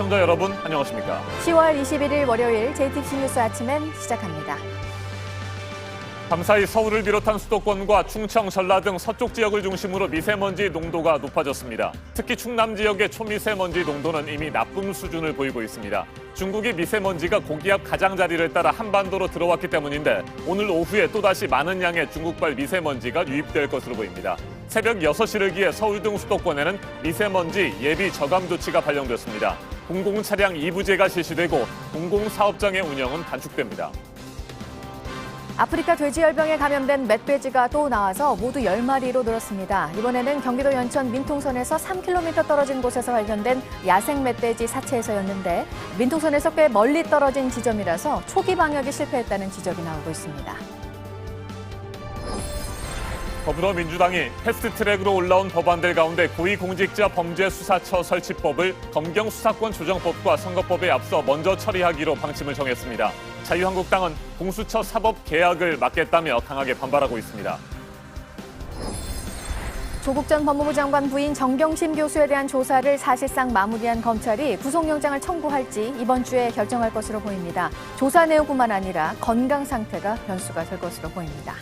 시청자 여러분, 안녕하십니까? 10월 21일 월요일 JTBC 뉴스 아침엔 시작합니다. 밤사이 서울을 비롯한 수도권과 충청, 전라 등 서쪽 지역을 중심으로 미세먼지 농도가 높아졌습니다. 특히 충남 지역의 초미세먼지 농도는 이미 나쁨 수준을 보이고 있습니다. 중국이 미세먼지가 고기압 가장자리를 따라 한반도로 들어왔기 때문인데 오늘 오후에 또다시 많은 양의 중국발 미세먼지가 유입될 것으로 보입니다. 새벽 6시를 기해 서울 등 수도권에는 미세먼지 예비 저감 조치가 발령됐습니다. 공공차량 2부제가 실시되고 공공사업장의 운영은 단축됩니다. 아프리카 돼지열병에 감염된 멧돼지가 또 나와서 모두 10마리로 늘었습니다. 이번에는 경기도 연천 민통선에서 3km 떨어진 곳에서 발견된 야생 멧돼지 사체에서였는데 민통선에서 꽤 멀리 떨어진 지점이라서 초기 방역이 실패했다는 지적이 나오고 있습니다. 더불어민주당이 패스트트랙으로 올라온 법안들 가운데 고위공직자범죄수사처 설치법을 검경수사권조정법과 선거법에 앞서 먼저 처리하기로 방침을 정했습니다. 자유한국당은 공수처 사법 개혁을 막겠다며 강하게 반발하고 있습니다. 조국 전 법무부 장관 부인 정경심 교수에 대한 조사를 사실상 마무리한 검찰이 구속영장을 청구할지 이번 주에 결정할 것으로 보입니다. 조사 내용뿐만 아니라 건강 상태가 변수가 될 것으로 보입니다.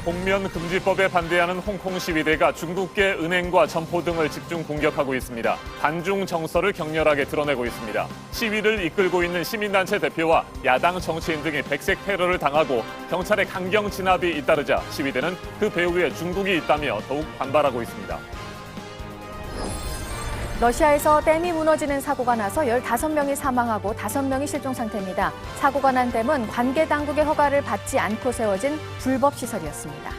복면금지법에 반대하는 홍콩 시위대가 중국계 은행과 점포 등을 집중 공격하고 있습니다. 반중 정서를 격렬하게 드러내고 있습니다. 시위를 이끌고 있는 시민단체 대표와 야당 정치인 등이 백색 테러를 당하고 경찰의 강경 진압이 잇따르자 시위대는 그 배후에 중국이 있다며 더욱 반발하고 있습니다. 러시아에서 댐이 무너지는 사고가 나서 15명이 사망하고 5명이 실종 상태입니다. 사고가 난 댐은 관계 당국의 허가를 받지 않고 세워진 불법 시설이었습니다.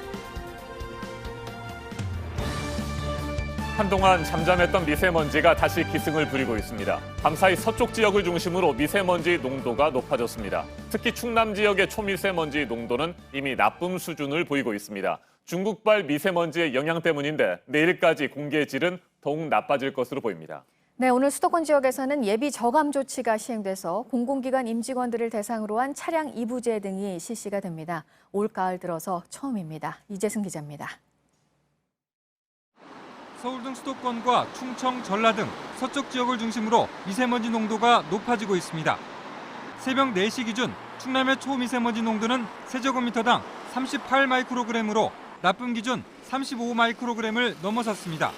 한동안 잠잠했던 미세먼지가 다시 기승을 부리고 있습니다. 밤사이 서쪽 지역을 중심으로 미세먼지 농도가 높아졌습니다. 특히 충남 지역의 초미세먼지 농도는 이미 나쁨 수준을 보이고 있습니다. 중국발 미세먼지의 영향 때문인데 내일까지 공기의 질은 더욱 나빠질 것으로 보입니다. 네, 오늘 수도권 지역에서는 예비 저감 조치가 시행돼서 공공기관 임직원들을 대상으로 한 차량 2부제 등이 실시가 됩니다. 올가을 들어서 처음입니다. 이재승 기자입니다. 서울 등 수도권과 충청, 전라 등 서쪽 지역을 중심으로 미세먼지 농도가 높아지고 있습니다. 새벽 4시 기준 충남의 초미세먼지 농도는 세제곱미터당 38마이크로그램으로 나쁨 기준 35마이크로그램을 넘어섰습니다.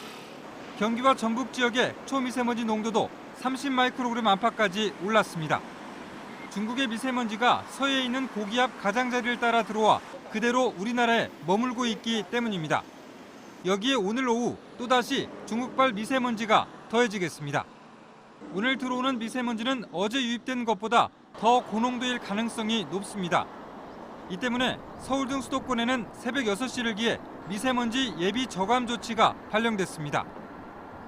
경기와 전북 지역의 초미세먼지 농도도 30마이크로그램 안팎까지 올랐습니다. 중국의 미세먼지가 서해에 있는 고기압 가장자리를 따라 들어와 그대로 우리나라에 머물고 있기 때문입니다. 여기에 오늘 오후 또다시 중국발 미세먼지가 더해지겠습니다. 오늘 들어오는 미세먼지는 어제 유입된 것보다 더 고농도일 가능성이 높습니다. 이 때문에 서울 등 수도권에는 새벽 6시를 기해 미세먼지 예비 저감 조치가 발령됐습니다.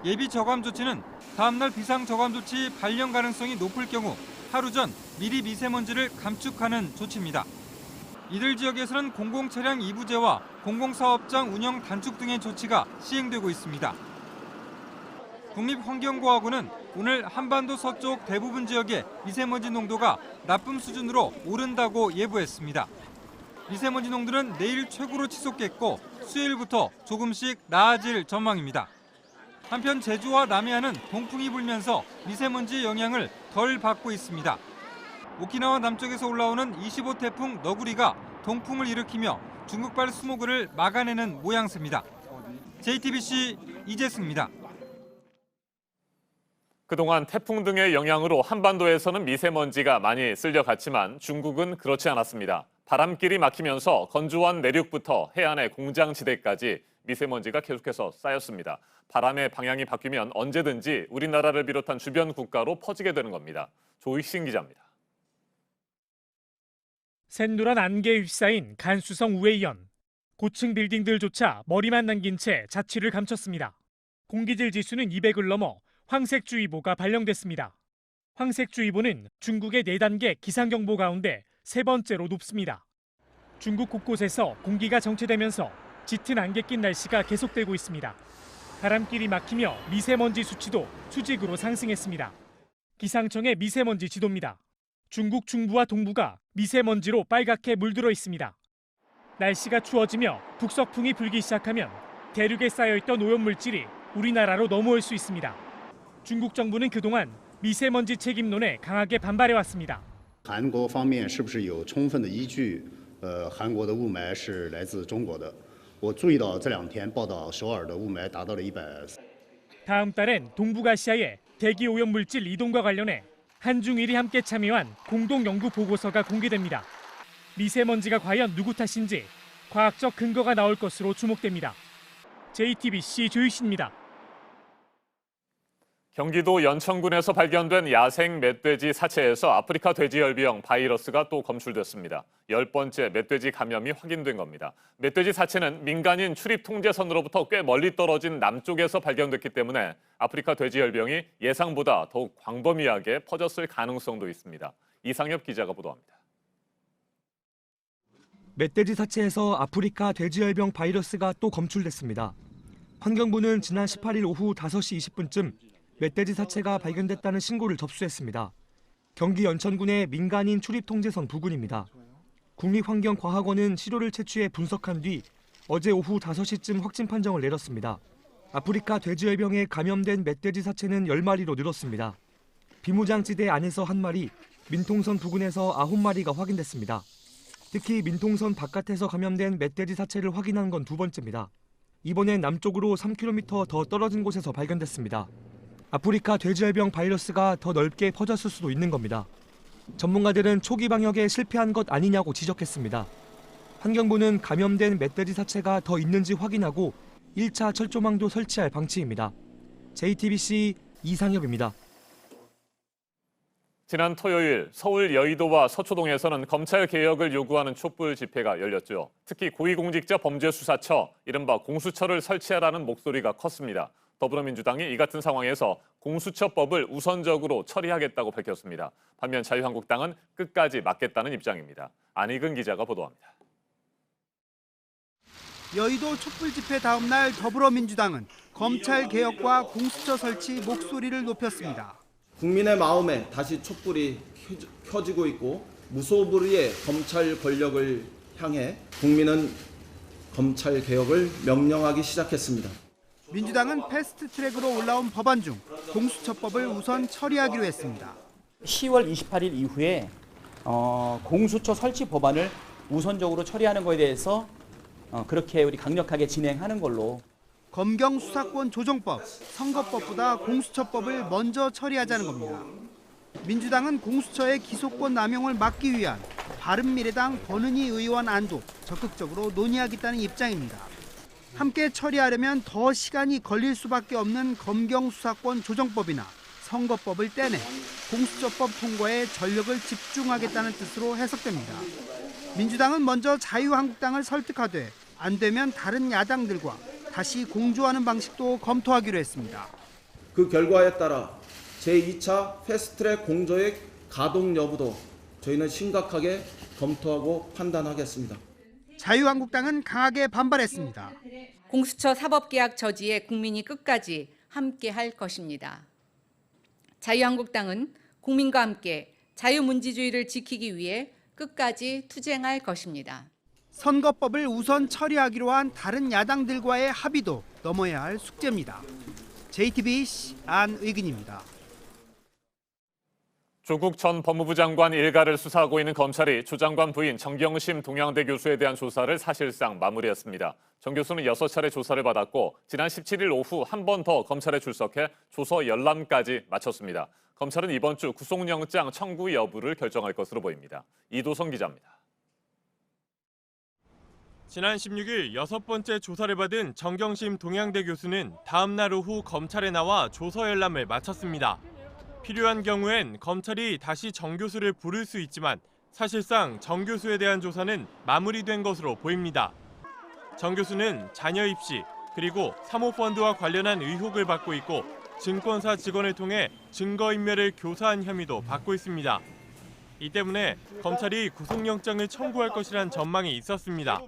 예비 저감 조치는 다음날 비상 저감 조치 발령 가능성이 높을 경우 하루 전 미리 미세먼지를 감축하는 조치입니다. 이들 지역에서는 공공차량 2부제와 공공사업장 운영 단축 등의 조치가 시행되고 있습니다. 국립환경과학원은 오늘 한반도 서쪽 대부분 지역의 미세먼지 농도가 나쁨 수준으로 오른다고 예보했습니다. 미세먼지 농도는 내일 최고로 치솟겠고 수요일부터 조금씩 나아질 전망입니다. 한편 제주와 남해안은 동풍이 불면서 미세먼지의 영향을 덜 받고 있습니다. 오키나와 남쪽에서 올라오는 25 태풍 너구리가 동풍을 일으키며 중국발 스모그를 막아내는 모양새입니다. JTBC 이재승입니다. 그동안 태풍 등의 영향으로 한반도에서는 미세먼지가 많이 쓸려갔지만 중국은 그렇지 않았습니다. 바람길이 막히면서 건조한 내륙부터 해안의 공장지대까지 미세먼지가 계속해서 쌓였습니다. 바람의 방향이 바뀌면 언제든지 우리나라를 비롯한 주변 국가로 퍼지게 되는 겁니다. 조익신 기자입니다. 샛노란 안개에 휩싸인 간수성 우회현. 고층 빌딩들조차 머리만 남긴 채 자취를 감췄습니다. 공기질 지수는 200을 넘어 황색주의보가 발령됐습니다. 황색주의보는 중국의 4단계 기상경보 가운데 3번째로 높습니다. 중국 곳곳에서 공기가 정체되면서 짙은 안개 낀 날씨가 계속되고 있습니다. 바람길이 막히며 미세먼지 수치도 수직으로 상승했습니다. 기상청의 미세먼지 지도입니다. 중국 중부와 동부가 미세먼지로 빨갛게 물들어 있습니다. 날씨가 추워지며 북서풍이 불기 시작하면 대륙에 쌓여있던 오염물질이 우리나라로 넘어올 수 있습니다. 중국 정부는 그동안 미세먼지 책임론에 강하게 반발해왔습니다. 韩国方面是不是有充分的依据？韩国的雾霾是来自中国的。我注意到这2天报道，首尔的雾霾达到了100。 다음 달엔 동북아시아의 대기 오염 물질 이동과 관련해 한중일이 함께 참여한 공동 연구 보고서가 공개됩니다. 미세먼지가 과연 누구 탓인지 과학적 근거가 나올 것으로 주목됩니다. JTBC 조유신입니다. 경기도 연천군에서 발견된 야생 멧돼지 사체에서 아프리카 돼지열병 바이러스가 또 검출됐습니다. 10번째 멧돼지 감염이 확인된 겁니다. 멧돼지 사체는 민간인 출입 통제선으로부터 꽤 멀리 떨어진 남쪽에서 발견됐기 때문에 아프리카 돼지열병이 예상보다 더욱 광범위하게 퍼졌을 가능성도 있습니다. 이상엽 기자가 보도합니다. 멧돼지 사체에서 아프리카 돼지열병 바이러스가 또 검출됐습니다. 환경부는 지난 18일 오후 5시 20분쯤 멧돼지 사체가 발견됐다는 신고를 접수했습니다. 경기 연천군의 민간인 출입 통제선 부근입니다. 국립환경과학원은 시료를 채취해 분석한 뒤 어제 오후 5시쯤 확진 판정을 내렸습니다. 아프리카 돼지열병에 감염된 멧돼지 사체는 10마리로 늘었습니다. 비무장지대 안에서 1마리, 민통선 부근에서 9마리가 확인됐습니다. 특히 민통선 바깥에서 감염된 멧돼지 사체를 확인한 건 2번째입니다. 이번엔 남쪽으로 3km 더 떨어진 곳에서 발견됐습니다. 아프리카 돼지열병 바이러스가 더 넓게 퍼졌을 수도 있는 겁니다. 전문가들은 초기 방역에 실패한 것 아니냐고 지적했습니다. 환경부는 감염된 멧돼지 사체가 더 있는지 확인하고 1차 철조망도 설치할 방침입니다. JTBC 이상엽입니다. 지난 토요일 서울 여의도와 서초동에서는 검찰 개혁을 요구하는 촛불 집회가 열렸죠. 특히 고위공직자 범죄수사처, 이른바 공수처를 설치하라는 목소리가 컸습니다. 더불어민주당이 이 같은 상황에서 공수처법을 우선적으로 처리하겠다고 밝혔습니다. 반면 자유한국당은 끝까지 막겠다는 입장입니다. 안익은 기자가 보도합니다. 여의도 촛불 집회 다음 날 더불어민주당은 검찰 개혁과 공수처 설치 목소리를 높였습니다. 국민의 마음에 다시 촛불이 켜지고 있고 무소불위의 검찰 권력을 향해 국민은 검찰 개혁을 명령하기 시작했습니다. 민주당은 패스트트랙으로 올라온 법안 중 공수처법을 우선 처리하기로 했습니다. 10월 28일 이후에 공수처 설치 법안을 우선적으로 처리하는 것에 대해서 그렇게 우리 강력하게 진행하는 걸로. 검경수사권 조정법, 선거법보다 공수처법을 먼저 처리하자는 겁니다. 민주당은 공수처의 기소권 남용을 막기 위한 바른미래당 권은희 의원 안도 적극적으로 논의하겠다는 입장입니다. 함께 처리하려면 더 시간이 걸릴 수밖에 없는 검경수사권 조정법이나 선거법을 떼내 공수처법 통과에 전력을 집중하겠다는 뜻으로 해석됩니다. 민주당은 먼저 자유한국당을 설득하되 안 되면 다른 야당들과 다시 공조하는 방식도 검토하기로 했습니다. 그 결과에 따라 제2차 패스트트랙 공조의 가동 여부도 저희는 심각하게 검토하고 판단하겠습니다. 자유한국당은 강하게 반발했습니다. 공수처 사법개혁 저지에 국민이 끝까지 함께 할 것입니다. 자유한국당은 국민과 함께 자유민주주의를 지키기 위해 끝까지 투쟁할 것입니다. 선거법을 우선 처리하기로 한 다른 야당들과의 합의도 넘어야 할 숙제입니다. JTBC 안의근입니다. 조국 전 법무부 장관 일가를 수사하고 있는 검찰이 조 장관 부인 정경심 동양대 교수에 대한 조사를 사실상 마무리했습니다. 정 교수는 6차례 조사를 받았고 지난 17일 오후 한 번 더 검찰에 출석해 조서 열람까지 마쳤습니다. 검찰은 이번 주 구속영장 청구 여부를 결정할 것으로 보입니다. 이도성 기자입니다. 지난 16일 6번째 조사를 받은 정경심 동양대 교수는 다음 날 오후 검찰에 나와 조서 열람을 마쳤습니다. 필요한 경우엔 검찰이 다시 정 교수를 부를 수 있지만 사실상 정 교수에 대한 조사는 마무리된 것으로 보입니다. 정 교수는 자녀 입시 그리고 사모펀드와 관련한 의혹을 받고 있고 증권사 직원을 통해 증거인멸을 교사한 혐의도 받고 있습니다. 이 때문에 검찰이 구속영장을 청구할 것이란 전망이 있었습니다.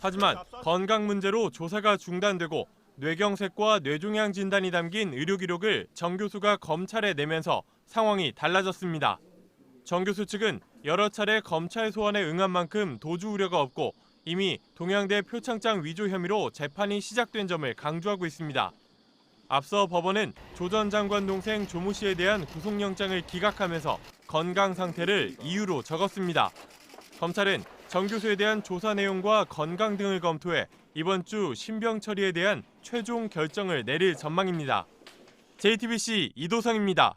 하지만 건강 문제로 조사가 중단되고 뇌경색과 뇌종양 진단이 담긴 의료 기록을 정 교수가 검찰에 내면서 상황이 달라졌습니다. 정 교수 측은 여러 차례 검찰 소환에 응한 만큼 도주 우려가 없고 이미 동양대 표창장 위조 혐의로 재판이 시작된 점을 강조하고 있습니다. 앞서 법원은 조 전 장관 동생 조모 씨에 대한 구속영장을 기각하면서 건강 상태를 이유로 적었습니다. 검찰은 정 교수에 대한 조사 내용과 건강 등을 검토해 이번 주 신병 처리에 대한 최종 결정을 내릴 전망입니다. JTBC 이도성입니다.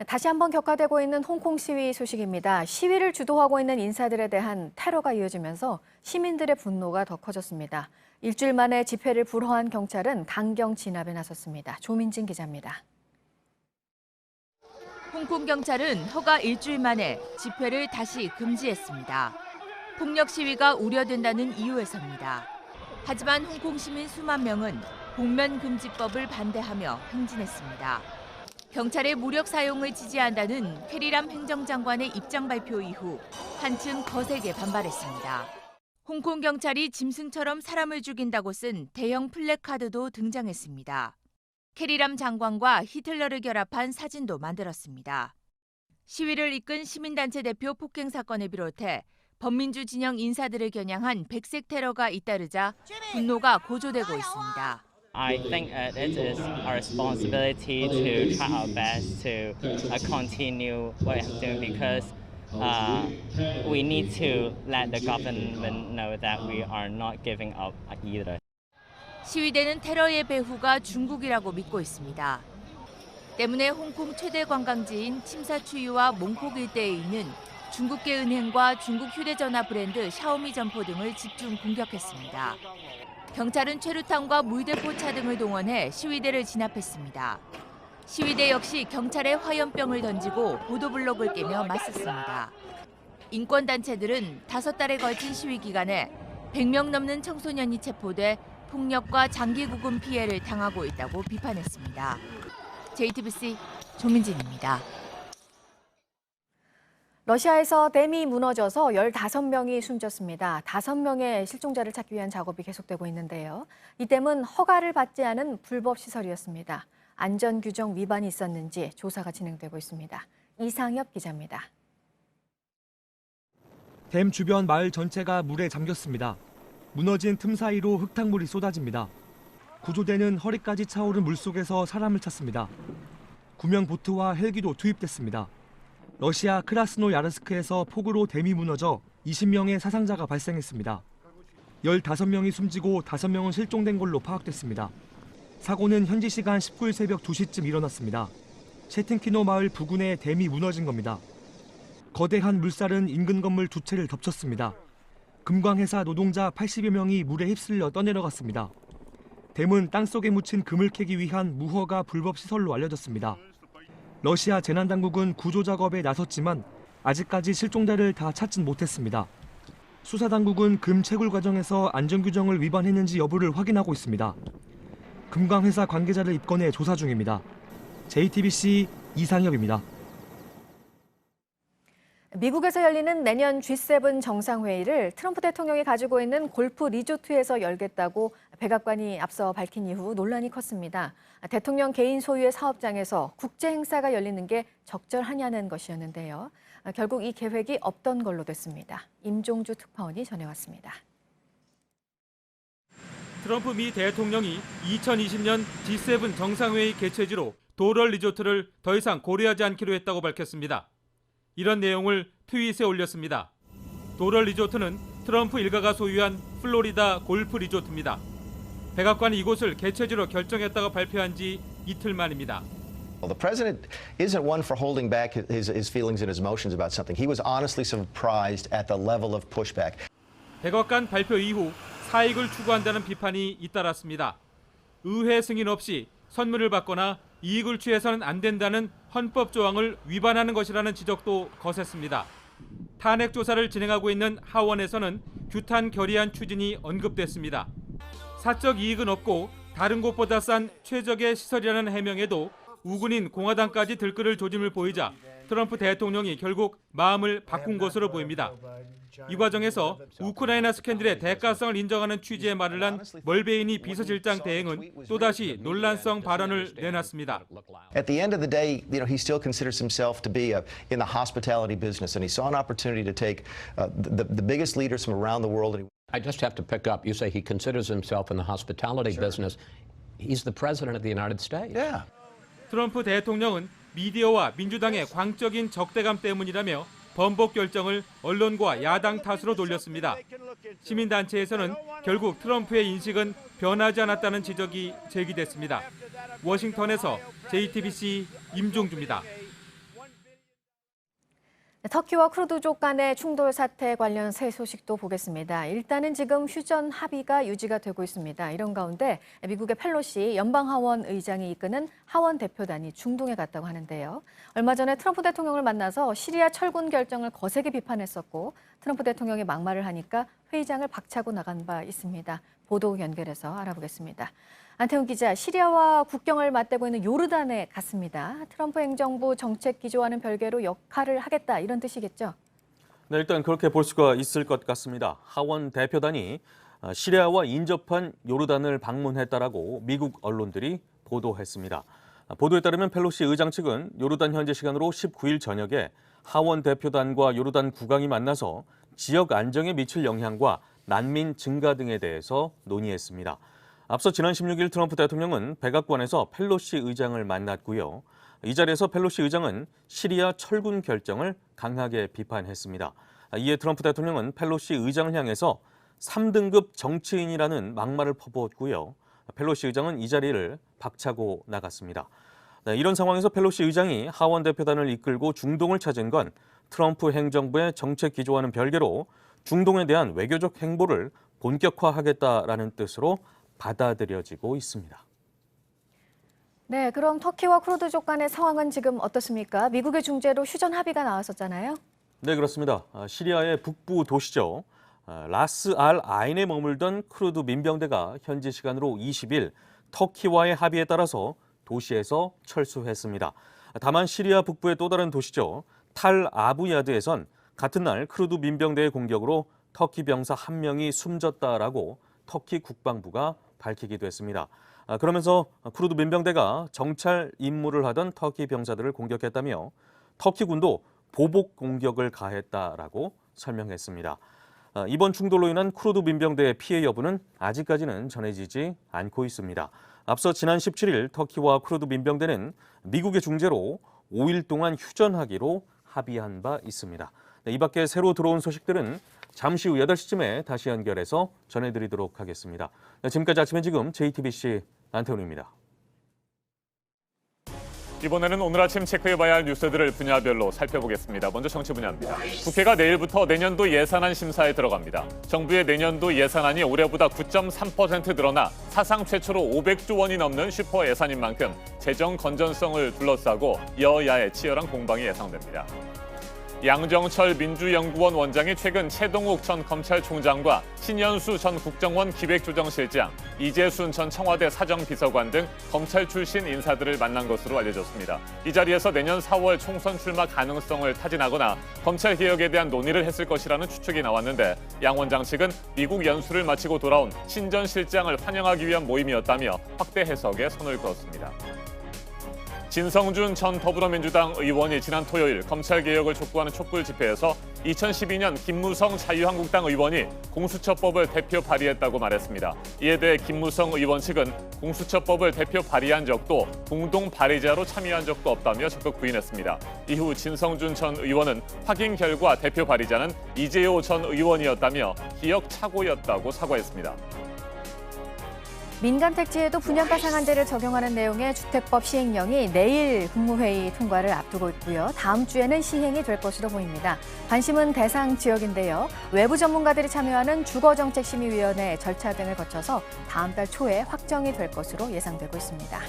다시 한번 격화되고 있는 홍콩 시위 소식입니다. 시위를 주도하고 있는 인사들에 대한 테러가 이어지면서 시민들의 분노가 더 커졌습니다. 일주일 만에 집회를 불허한 경찰은 강경 진압에 나섰습니다. 조민진 기자입니다. 홍콩 경찰은 허가 일주일 만에 집회를 다시 금지했습니다. 폭력 시위가 우려된다는 이유에서입니다. 하지만 홍콩 시민 수만 명은 복면금지법을 반대하며 행진했습니다. 경찰의 무력 사용을 지지한다는 캐리람 행정장관의 입장 발표 이후 한층 거세게 반발했습니다. 홍콩 경찰이 짐승처럼 사람을 죽인다고 쓴 대형 플래카드도 등장했습니다. 캐리람 장관과 히틀러를 결합한 사진도 만들었습니다. 시위를 이끈 시민단체 대표 폭행 사건을 비롯해 범민주 진영 인사들을 겨냥한 백색 테러가 잇따르자 분노가 고조되고 있습니다. I think it is our responsibility to try our best to continue what we're doing because we need to let the government know that we are not giving up either. 시위대는 테러의 배후가 중국이라고 믿고 있습니다. 때문에 홍콩 최대 관광지인 침사추이와 몽콕 일대에 있는 중국계 은행과 중국 휴대전화 브랜드 샤오미 점포 등을 집중 공격했습니다. 경찰은 최루탄과 물대포차 등을 동원해 시위대를 진압했습니다. 시위대 역시 경찰에 화염병을 던지고 보도블록을 깨며 맞섰습니다. 인권단체들은 5달에 걸친 시위 기간에 100명 넘는 청소년이 체포돼 폭력과 장기 구금 피해를 당하고 있다고 비판했습니다. JTBC 조민진입니다. 러시아에서 댐이 무너져서 15명이 숨졌습니다. 5명의 실종자를 찾기 위한 작업이 계속되고 있는데요. 이 댐은 허가를 받지 않은 불법 시설이었습니다. 안전규정 위반이 있었는지 조사가 진행되고 있습니다. 이상엽 기자입니다. 댐 주변 마을 전체가 물에 잠겼습니다. 무너진 틈 사이로 흙탕물이 쏟아집니다. 구조대는 허리까지 차오른 물속에서 사람을 찾습니다. 구명 보트와 헬기도 투입됐습니다. 러시아 크라스노야르스크에서 폭우로 댐이 무너져 20명의 사상자가 발생했습니다. 15명이 숨지고 5명은 실종된 걸로 파악됐습니다. 사고는 현지 시간 19일 새벽 2시쯤 일어났습니다. 셰팅키노 마을 부근에 댐이 무너진 겁니다. 거대한 물살은 인근 건물 2채를 덮쳤습니다. 금광회사 노동자 80여 명이 물에 휩쓸려 떠내려갔습니다. 댐은 땅속에 묻힌 금을 캐기 위한 무허가 불법 시설로 알려졌습니다. 러시아 재난당국은 구조 작업에 나섰지만 아직까지 실종자를 다 찾진 못했습니다. 수사당국은 금 채굴 과정에서 안전규정을 위반했는지 여부를 확인하고 있습니다. 금광회사 관계자를 입건해 조사 중입니다. JTBC 이상엽입니다. 미국에서 열리는 내년 G7 정상회의를 트럼프 대통령이 가지고 있는 골프 리조트에서 열겠다고 백악관이 앞서 밝힌 이후 논란이 컸습니다. 대통령 개인 소유의 사업장에서 국제 행사가 열리는 게 적절하냐는 것이었는데요. 결국 이 계획이 없던 걸로 됐습니다. 임종주 특파원이 전해왔습니다. 트럼프 미 대통령이 2020년 G7 정상회의 개최지로 도럴 리조트를 더 이상 고려하지 않기로 했다고 밝혔습니다. 이런 내용을 트윗에 올렸습니다. 도럴 리조트는 트럼프 일가가 소유한 플로리다 골프 리조트입니다. 백악관이 이곳을 개최지로 결정했다고 발표한 지 이틀 만입니다. Well, the president isn't one for holding back his feelings and his emotions about something. He was honestly surprised at the level of pushback. 백악관 발표 이후 사익을 추구한다는 비판이 잇따랐습니다. 의회 승인 없이 선물을 받거나 이익을 취해서는 안 된다는 헌법 조항을 위반하는 것이라는 지적도 거셌습니다. 탄핵 조사를 진행하고 있는 하원에서는 규탄 결의안 추진이 언급됐습니다. 사적 이익은 없고 다른 곳보다 싼 최적의 시설이라는 해명에도 우군인 공화당까지 들끓을 조짐을 보이자 트럼프 대통령이 결국 마음을 바꾼 것으로 보입니다. 이 과정에서 우크라이나 스캔들의 대가성을 인정하는 취지의 말을 한 멀베이니 비서실장 대행은 또다시 논란성 발언을 내놨습니다. At the end of the day, he still considers himself to be in the hospitality business, and he saw an opportunity to take the biggest leaders from around the world. I just have to pick up. You say he considers himself in the hospitality business. He's the president of the United States. Yeah. 트럼프 대통령은 미디어와 민주당의 광적인 적대감 때문이라며 번복 결정을 언론과 야당 탓으로 돌렸습니다. 시민단체에서는 결국 트럼프의 인식은 변하지 않았다는 지적이 제기됐습니다. 워싱턴에서 JTBC 임종주입니다. 터키와 크루드족 간의 충돌 사태 관련 새 소식도 보겠습니다. 일단은 지금 휴전 합의가 유지가 되고 있습니다. 이런 가운데 미국의 펠로시 연방하원 의장이 이끄는 하원 대표단이 중동에 갔다고 하는데요. 얼마 전에 트럼프 대통령을 만나서 시리아 철군 결정을 거세게 비판했었고 트럼프 대통령이 막말을 하니까 회의장을 박차고 나간 바 있습니다. 보도 연결해서 알아보겠습니다. 안태훈 기자, 시리아와 국경을 맞대고 있는 요르단에 갔습니다. 트럼프 행정부 정책 기조와는 별개로 역할을 하겠다 이런 뜻이겠죠? 네, 일단 그렇게 볼 수가 있을 것 같습니다. 하원 대표단이 시리아와 인접한 요르단을 방문했다라고 미국 언론들이 보도했습니다. 보도에 따르면 펠로시 의장 측은 요르단 현지 시간으로 19일 저녁에 하원 대표단과 요르단 국왕이 만나서 지역 안정에 미칠 영향과 난민 증가 등에 대해서 논의했습니다. 앞서 지난 16일 트럼프 대통령은 백악관에서 펠로시 의장을 만났고요. 이 자리에서 펠로시 의장은 시리아 철군 결정을 강하게 비판했습니다. 이에 트럼프 대통령은 펠로시 의장을 향해서 3등급 정치인이라는 막말을 퍼부었고요. 펠로시 의장은 이 자리를 박차고 나갔습니다. 이런 상황에서 펠로시 의장이 하원 대표단을 이끌고 중동을 찾은 건 트럼프 행정부의 정책 기조와는 별개로 중동에 대한 외교적 행보를 본격화하겠다라는 뜻으로 받아들여지고 있습니다. 네, 그럼 터키와 크루드족 간의 상황은 지금 어떻습니까? 미국의 중재로 휴전 합의가 나왔었잖아요. 네, 그렇습니다. 시리아의 북부 도시죠. 라스 알 아인에 머물던 크루드 민병대가 현지 시간으로 20일 터키와의 합의에 따라서 도시에서 철수했습니다. 다만 시리아 북부의 또 다른 도시죠. 탈 아부야드에선 같은 날 크루드 민병대의 공격으로 터키 병사 1명이 숨졌다라고 터키 국방부가 밝히기도 했습니다. 그러면서 크루드 민병대가 정찰 임무를 하던 터키 병사들을 공격했다며 터키군도 보복 공격을 가했다라고 설명했습니다. 이번 충돌로 인한 크루드 민병대의 피해 여부는 아직까지는 전해지지 않고 있습니다. 앞서 지난 17일 터키와 크루드 민병대는 미국의 중재로 5일 동안 휴전하기로 합의한 바 있습니다. 이 밖에 새로 들어온 소식들은 잠시 후 8시쯤에 다시 연결해서 전해드리도록 하겠습니다. 지금까지 아침엔 지금 JTBC 안태훈입니다. 이번에는 오늘 아침 체크해봐야 할 뉴스들을 분야별로 살펴보겠습니다. 먼저 정치 분야입니다. 국회가 내일부터 내년도 예산안 심사에 들어갑니다. 정부의 내년도 예산안이 올해보다 9.3% 늘어나 사상 최초로 500조 원이 넘는 슈퍼 예산인 만큼 재정 건전성을 둘러싸고 여야의 치열한 공방이 예상됩니다. 양정철 민주연구원 원장이 최근 최동욱 전 검찰총장과 신현수 전 국정원 기획조정실장, 이재순 전 청와대 사정비서관 등 검찰 출신 인사들을 만난 것으로 알려졌습니다. 이 자리에서 내년 4월 총선 출마 가능성을 타진하거나 검찰개혁에 대한 논의를 했을 것이라는 추측이 나왔는데 양 원장 측은 미국 연수를 마치고 돌아온 신 전 실장을 환영하기 위한 모임이었다며 확대 해석에 선을 그었습니다. 진성준 전 더불어민주당 의원이 지난 토요일 검찰개혁을 촉구하는 촛불 집회에서 2012년 김무성 자유한국당 의원이 공수처법을 대표 발의했다고 말했습니다. 이에 대해 김무성 의원 측은 공수처법을 대표 발의한 적도 공동 발의자로 참여한 적도 없다며 적극 부인했습니다. 이후 진성준 전 의원은 확인 결과 대표 발의자는 이재호 전 의원이었다며 기억 착오였다고 사과했습니다. 민간 택지에도 분양가 상한제를 적용하는 내용의 주택법 시행령이 내일 국무회의 통과를 앞두고 있고요. 다음 주에는 시행이 될 것으로 보입니다. 관심은 대상 지역인데요. 외부 전문가들이 참여하는 주거정책심의위원회 절차 등을 거쳐서 다음 달 초에 확정이 될 것으로 예상되고 있습니다.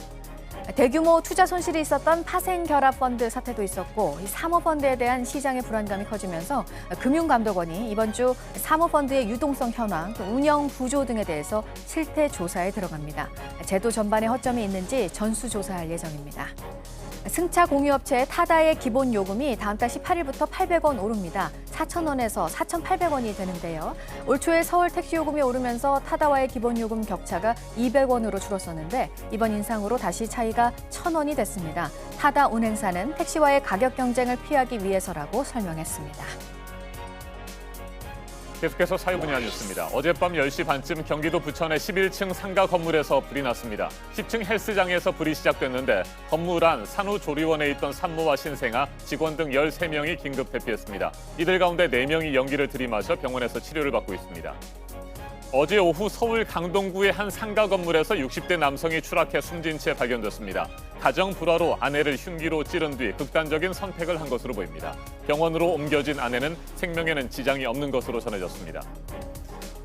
대규모 투자 손실이 있었던 파생결합펀드 사태도 있었고 이 사모펀드에 대한 시장의 불안감이 커지면서 금융감독원이 이번 주 사모펀드의 유동성 현황, 운영 구조 등에 대해서 실태 조사에 들어갑니다. 제도 전반에 허점이 있는지 전수조사할 예정입니다. 승차 공유업체 타다의 기본 요금이 다음 달 18일부터 800원 오릅니다. 4,000원에서 4,800원이 되는데요. 올 초에 서울 택시 요금이 오르면서 타다와의 기본 요금 격차가 200원으로 줄었었는데 이번 인상으로 다시 차이가 1,000원이 됐습니다. 타다 운행사는 택시와의 가격 경쟁을 피하기 위해서라고 설명했습니다. 계속해서 사회 분야 뉴스입니다. 어젯밤 10시 반쯤 경기도 부천의 11층 상가 건물에서 불이 났습니다. 10층 헬스장에서 불이 시작됐는데 건물 안 산후조리원에 있던 산모와 신생아, 직원 등 13명이 긴급 대피했습니다. 이들 가운데 4명이 연기를 들이마셔 병원에서 치료를 받고 있습니다. 어제 오후 서울 강동구의 한 상가 건물에서 60대 남성이 추락해 숨진 채 발견됐습니다. 가정 불화로 아내를 흉기로 찌른 뒤 극단적인 선택을 한 것으로 보입니다. 병원으로 옮겨진 아내는 생명에는 지장이 없는 것으로 전해졌습니다.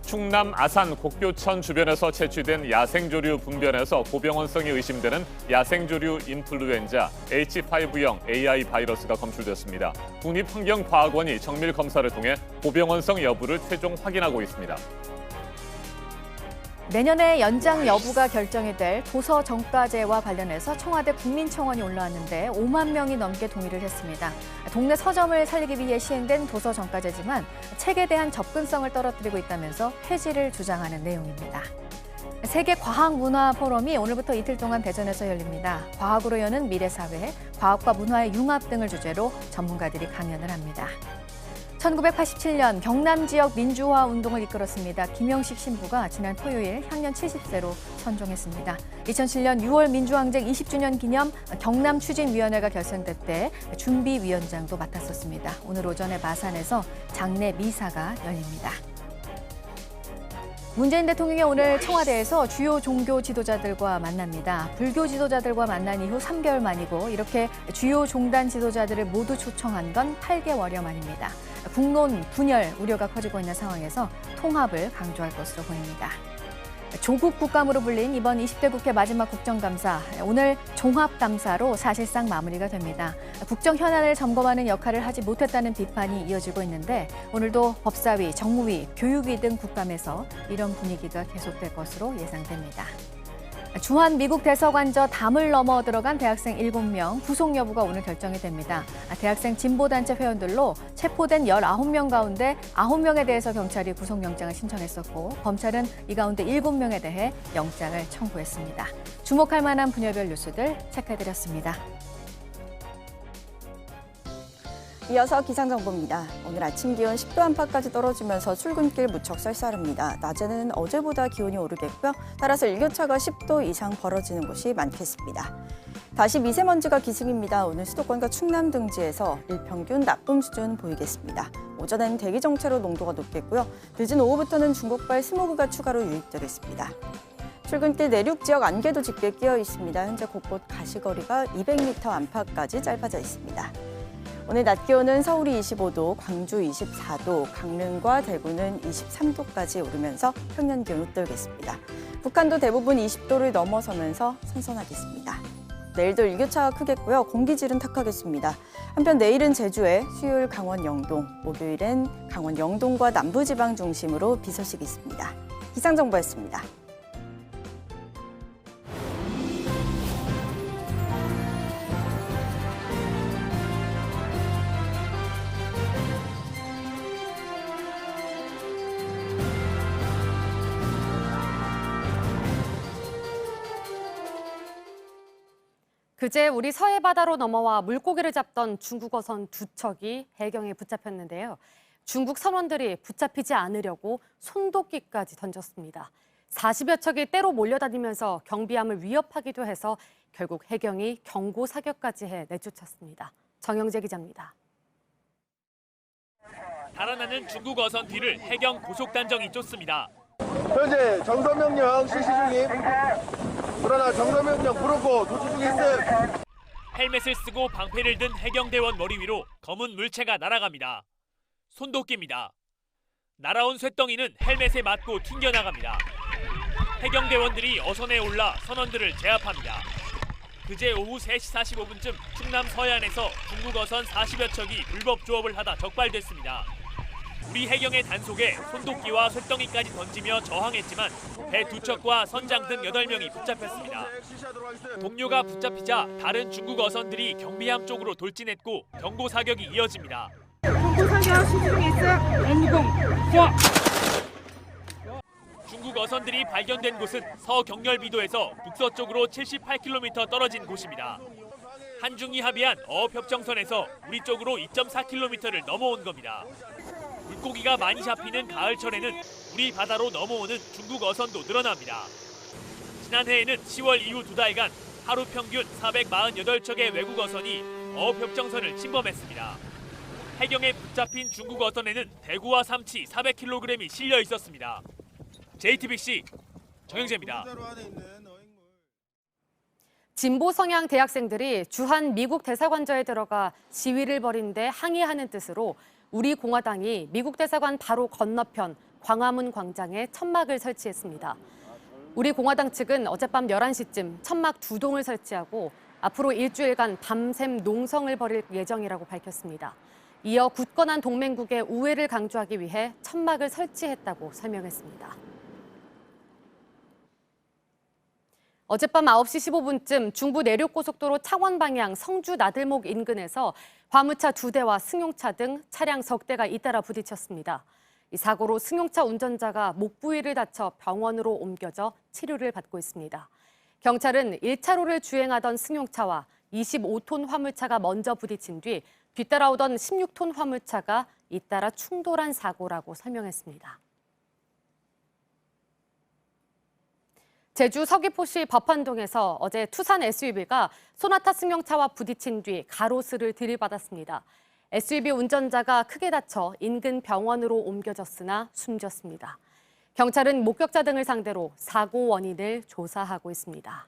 충남 아산 곡교천 주변에서 채취된 야생조류 분변에서 고병원성이 의심되는 야생조류 인플루엔자 H5형 AI 바이러스가 검출됐습니다. 국립환경과학원이 정밀 검사를 통해 고병원성 여부를 최종 확인하고 있습니다. 내년에 연장 여부가 결정이 될 도서 정가제와 관련해서 청와대 국민청원이 올라왔는데 5만 명이 넘게 동의를 했습니다. 동네 서점을 살리기 위해 시행된 도서 정가제지만 책에 대한 접근성을 떨어뜨리고 있다면서 폐지를 주장하는 내용입니다. 세계과학문화포럼이 오늘부터 이틀 동안 대전에서 열립니다. 과학으로 여는 미래사회, 과학과 문화의 융합 등을 주제로 전문가들이 강연을 합니다. 1987년 경남 지역 민주화 운동을 이끌었습니다. 김영식 신부가 지난 토요일 향년 70세로 선종했습니다. 2007년 6월 민주항쟁 20주년 기념 경남추진위원회가 결성될 때 준비위원장도 맡았었습니다. 오늘 오전에 마산에서 장례 미사가 열립니다. 문재인 대통령이 오늘 청와대에서 주요 종교 지도자들과 만납니다. 불교 지도자들과 만난 이후 3개월 만이고 이렇게 주요 종단 지도자들을 모두 초청한 건 8개월여 만입니다. 국론 분열 우려가 커지고 있는 상황에서 통합을 강조할 것으로 보입니다. 조국 국감으로 불린 이번 20대 국회 마지막 국정감사, 오늘 종합감사로 사실상 마무리가 됩니다. 국정 현안을 점검하는 역할을 하지 못했다는 비판이 이어지고 있는데 오늘도 법사위, 정무위, 교육위 등 국감에서 이런 분위기가 계속될 것으로 예상됩니다. 주한 미국 대사관저 담을 넘어 들어간 대학생 7명 구속 여부가 오늘 결정이 됩니다. 대학생 진보단체 회원들로 체포된 19명 가운데 9명에 대해서 경찰이 구속영장을 신청했었고 검찰은 이 가운데 7명에 대해 영장을 청구했습니다. 주목할 만한 분야별 뉴스들 체크해드렸습니다. 이어서 기상정보입니다. 오늘 아침 기온 10도 안팎까지 떨어지면서 출근길 무척 쌀쌀합니다. 낮에는 어제보다 기온이 오르겠고요. 따라서 일교차가 10도 이상 벌어지는 곳이 많겠습니다. 다시 미세먼지가 기승입니다. 오늘 수도권과 충남 등지에서 일평균 나쁨 수준 보이겠습니다. 오전엔 대기 정체로 농도가 높겠고요. 늦은 오후부터는 중국발 스모그가 추가로 유입되겠습니다. 출근길 내륙 지역 안개도 짙게 끼어 있습니다. 현재 곳곳 가시거리가 200m 안팎까지 짧아져 있습니다. 오늘 낮 기온은 서울이 25도, 광주 24도, 강릉과 대구는 23도까지 오르면서 평년 기온 웃돌겠습니다. 북한도 대부분 20도를 넘어서면서 선선하겠습니다. 내일도 일교차가 크겠고요. 공기질은 탁하겠습니다. 한편 내일은 제주에, 수요일 강원 영동, 목요일엔 강원 영동과 남부지방 중심으로 비 소식이 있습니다. 기상정보였습니다. 그제 우리 서해 바다로 넘어와 물고기를 잡던 중국 어선 2척이 해경에 붙잡혔는데요. 중국 선원들이 붙잡히지 않으려고 손도끼까지 던졌습니다. 40여 척이 때로 몰려다니면서 경비함을 위협하기도 해서 결국 해경이 경고 사격까지 해 내쫓았습니다. 정영재 기자입니다. 달아나는 중국 어선 뒤를 해경 고속단정이 쫓습니다. 현재 정서명령 실시 중임. 그러나 정서명령 부르고 조치 중임. 헬멧을 쓰고 방패를 든 해경대원 머리 위로 검은 물체가 날아갑니다. 손도끼입니다. 날아온 쇳덩이는 헬멧에 맞고 튕겨나갑니다. 해경대원들이 어선에 올라 선원들을 제압합니다. 그제 오후 3시 45분쯤 충남 서해안에서 중국 어선 40여 척이 불법 조업을 하다 적발됐습니다. 우리 해경의 단속에 손도끼와 쇳덩이까지 던지며 저항했지만 배 2척과 선장 등 8명이 붙잡혔습니다. 동료가 붙잡히자 다른 중국 어선들이 경비함 쪽으로 돌진했고 경고 사격이 이어집니다. 경고 사격 시중 있음 N공 중국 어선들이 발견된 곳은 서경렬비도에서 북서쪽으로 78km 떨어진 곳입니다. 한중이 합의한 어업협정선에서 우리 쪽으로 2.4km를 넘어온 겁니다. 물고기가 많이 잡히는 가을철에는 우리 바다로 넘어오는 중국 어선도 늘어납니다. 지난해에는 10월 이후 2달간 하루 평균 448척의 외국 어선이 어업협정선을 침범했습니다. 해경에 붙잡힌 중국 어선에는 대구와 삼치 400kg이 실려 있었습니다. JTBC 정영재입니다. 진보 성향 대학생들이 주한 미국 대사관저에 들어가 시위를 벌인 데 항의하는 뜻으로 우리 공화당이 미국 대사관 바로 건너편 광화문 광장에 천막을 설치했습니다. 우리 공화당 측은 어젯밤 11시쯤 천막 2동을 설치하고 앞으로 일주일간 밤샘 농성을 벌일 예정이라고 밝혔습니다. 이어 굳건한 동맹국의 우애를 강조하기 위해 천막을 설치했다고 설명했습니다. 어젯밤 9시 15분쯤 중부 내륙고속도로 창원 방향 성주 나들목 인근에서 화물차 2대와 승용차 등 차량 석 대가 잇따라 부딪혔습니다. 이 사고로 승용차 운전자가 목 부위를 다쳐 병원으로 옮겨져 치료를 받고 있습니다. 경찰은 1차로를 주행하던 승용차와 25톤 화물차가 먼저 부딪힌 뒤 뒤따라오던 16톤 화물차가 잇따라 충돌한 사고라고 설명했습니다. 제주 서귀포시 법한동에서 어제 투산 SUV가 소나타 승용차와 부딪힌 뒤 가로수를 들이받았습니다. SUV 운전자가 크게 다쳐 인근 병원으로 옮겨졌으나 숨졌습니다. 경찰은 목격자 등을 상대로 사고 원인을 조사하고 있습니다.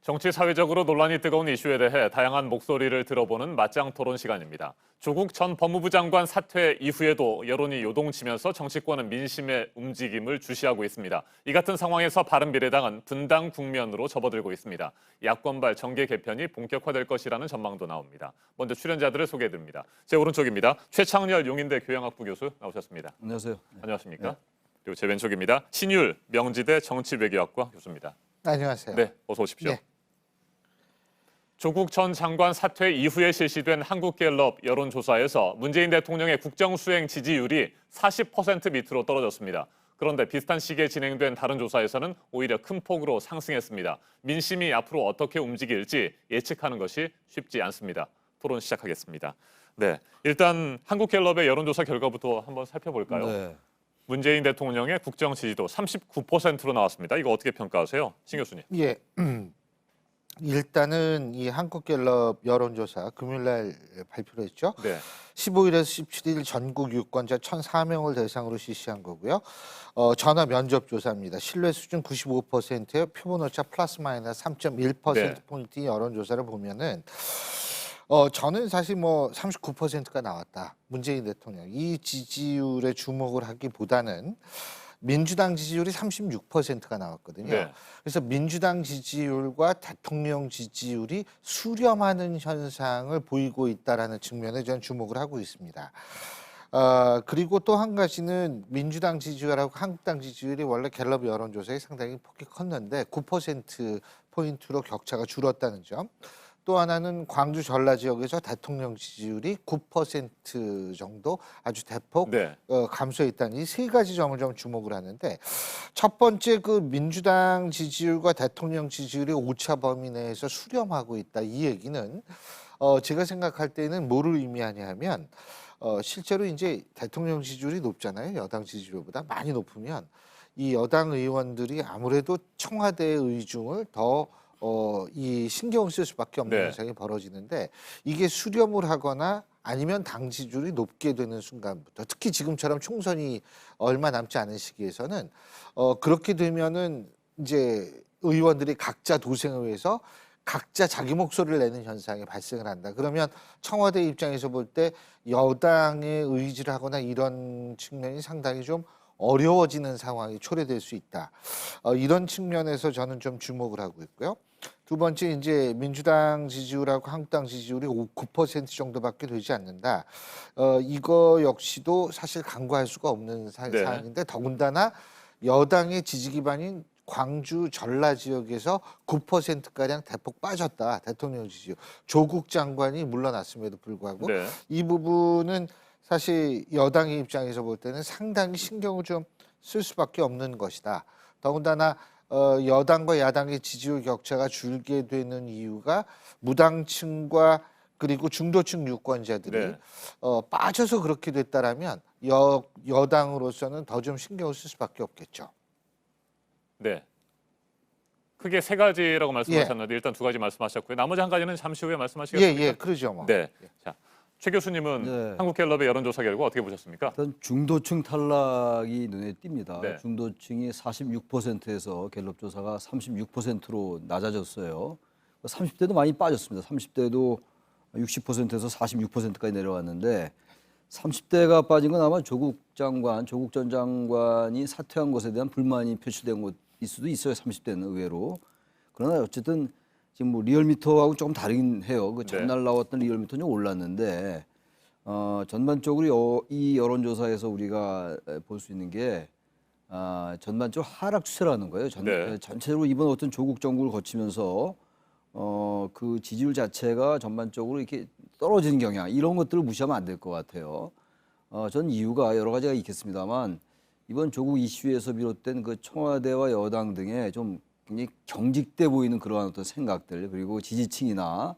정치 사회적으로 논란이 뜨거운 이슈에 대해 다양한 목소리를 들어보는 맞짱 토론 시간입니다. 조국 전 법무부 장관 사퇴 이후에도 여론이 요동치면서 정치권은 민심의 움직임을 주시하고 있습니다. 이 같은 상황에서 바른미래당은 분당 국면으로 접어들고 있습니다. 야권발 정계 개편이 본격화될 것이라는 전망도 나옵니다. 먼저 출연자들을 소개해드립니다. 제 오른쪽입니다. 최창렬 용인대 교양학부 교수 나오셨습니다. 안녕하세요. 안녕하십니까? 네. 그리고 제 왼쪽입니다. 신율 명지대 정치외교학과 교수입니다. 안녕하세요. 네, 어서 오십시오. 네. 조국 전 장관 사퇴 이후에 실시된 한국갤럽 여론조사에서 문재인 대통령의 국정수행 지지율이 40% 밑으로 떨어졌습니다. 그런데 비슷한 시기에 진행된 다른 조사에서는 오히려 큰 폭으로 상승했습니다. 민심이 앞으로 어떻게 움직일지 예측하는 것이 쉽지 않습니다. 토론 시작하겠습니다. 네, 일단 한국갤럽의 여론조사 결과부터 한번 살펴볼까요? 네. 문재인 대통령의 국정 지지도 39%로 나왔습니다. 이거 어떻게 평가하세요? 신 교수님. 예. 일단은 이 한국갤럽 여론조사 금요일날 발표를 했죠. 네. 15일에서 17일 전국 유권자 1,004명을 대상으로 실시한 거고요. 전화 면접 조사입니다. 신뢰 수준 95%에 표본오차 플러스 마이너스 3.1%포인트 네. 여론조사를 보면은 저는 사실 뭐 39%가 나왔다. 문재인 대통령 이 지지율에 주목을 하기보다는 민주당 지지율이 36%가 나왔거든요. 네. 그래서 민주당 지지율과 대통령 지지율이 수렴하는 현상을 보이고 있다라는 측면에 저는 주목을 하고 있습니다. 그리고 또 한 가지는 민주당 지지율하고 한국당 지지율이 원래 갤럽 여론조사에 상당히 폭이 컸는데 9%포인트로 격차가 줄었다는 점. 또 하나는 광주 전라 지역에서 대통령 지지율이 9% 정도 아주 대폭 네. 감소했다는 이 세 가지 점을 좀 주목을 하는데 첫 번째 그 민주당 지지율과 대통령 지지율이 오차 범위 내에서 수렴하고 있다. 이 얘기는 제가 생각할 때는 뭐를 의미하냐 하면 실제로 이제 대통령 지지율이 높잖아요. 여당 지지율보다 많이 높으면 이 여당 의원들이 아무래도 청와대의 의중을 더 이 신경을 쓸 수밖에 없는 네. 현상이 벌어지는데 이게 수렴을 하거나 아니면 당 지지율이 높게 되는 순간부터 특히 지금처럼 총선이 얼마 남지 않은 시기에서는 그렇게 되면은 이제 의원들이 각자 도생을 위해서 각자 자기 목소리를 내는 현상이 발생을 한다. 그러면 청와대 입장에서 볼 때 여당의 의지를 하거나 이런 측면이 상당히 좀 어려워지는 상황이 초래될 수 있다. 이런 측면에서 저는 좀 주목을 하고 있고요. 두 번째 이제 민주당 지지율하고 한국당 지지율이 9% 정도밖에 되지 않는다. 이거 역시도 사실 간과할 수가 없는 사안인데 더군다나 여당의 지지 기반인 광주 전라 지역에서 9%가량 대폭 빠졌다. 대통령 지지율. 조국 장관이 물러났음에도 불구하고 네. 이 부분은 사실 여당의 입장에서 볼 때는 상당히 신경을 좀 쓸 수밖에 없는 것이다. 더군다나 여당과 야당의 지지율 격차가 줄게 되는 이유가 무당층과 그리고 중도층 유권자들이 네. 빠져서 그렇게 됐다라면 여당으로서는 더 좀 신경을 쓸 수밖에 없겠죠. 네. 크게 세 가지라고 말씀하셨는데 일단 두 가지 말씀하셨고요. 나머지 한 가지는 잠시 후에 말씀하시겠습니까? 예, 그러죠 뭐. 네. 자, 최 교수님은 네. 한국갤럽의 여론조사 결과 어떻게 보셨습니까? 일단 중도층 탈락이 눈에 띕니다. 네. 중도층이 46%에서 갤럽 조사가 36%로 낮아졌어요. 30대도 많이 빠졌습니다. 30대도 60%에서 46%까지 내려왔는데 30대가 빠진 건 아마 조국 전 장관이 사퇴한 것에 대한 불만이 표출된 것일 수도 있어요. 30대는 의외로. 그러나 어쨌든 지금 뭐 리얼미터하고 조금 다르긴 해요. 그 전날 나왔던 리얼미터는 좀 올랐는데 전반적으로 이 여론조사에서 우리가 볼 수 있는 게 전반적으로 하락 추세라는 거예요. 전체적으로 이번 어떤 조국 정국을 거치면서 그 지지율 자체가 전반적으로 이렇게 떨어지는 경향 이런 것들을 무시하면 안 될 것 같아요. 전 이유가 여러 가지가 있겠습니다만 이번 조국 이슈에서 비롯된 그 청와대와 여당 등의 좀 굉장히 경직돼 보이는 그러한 어떤 생각들 그리고 지지층이나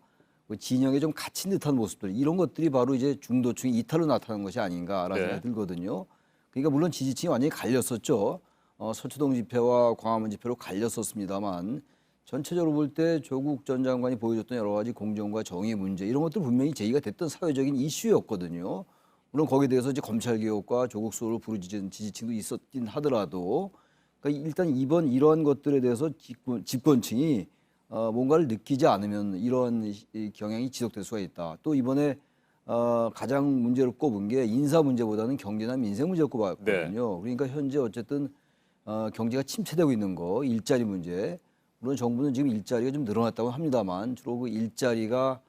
그 진영에 좀 갇힌 듯한 모습들 이런 것들이 바로 이제 중도층의 이탈로 나타나는 것이 아닌가라는 생각이 들거든요. 그러니까 물론 지지층이 완전히 갈렸었죠. 서초동 집회와 광화문 집회로 갈렸었습니다만 전체적으로 볼 때 조국 전 장관이 보여줬던 여러 가지 공정과 정의 문제 이런 것들 분명히 제기가 됐던 사회적인 이슈였거든요. 물론 거기에 대해서 이제 검찰 개혁과 조국 수호를 부르짖은 지지층도 있었긴 하더라도 그러니까 일단 이러한 것들에 대해서 집권층이 뭔가를 느끼지 않으면 이런 경향이 지속될 수가 있다. 또 이번에 가장 문제를 꼽은 게 인사 문제보다는 경제나 민생 문제를 꼽았거든요. 그러니까 현재 어쨌든 경제가 침체되고 있는 거, 일자리 문제. 물론 정부는 지금 일자리가 좀 늘어났다고 합니다만 주로 그 일자리가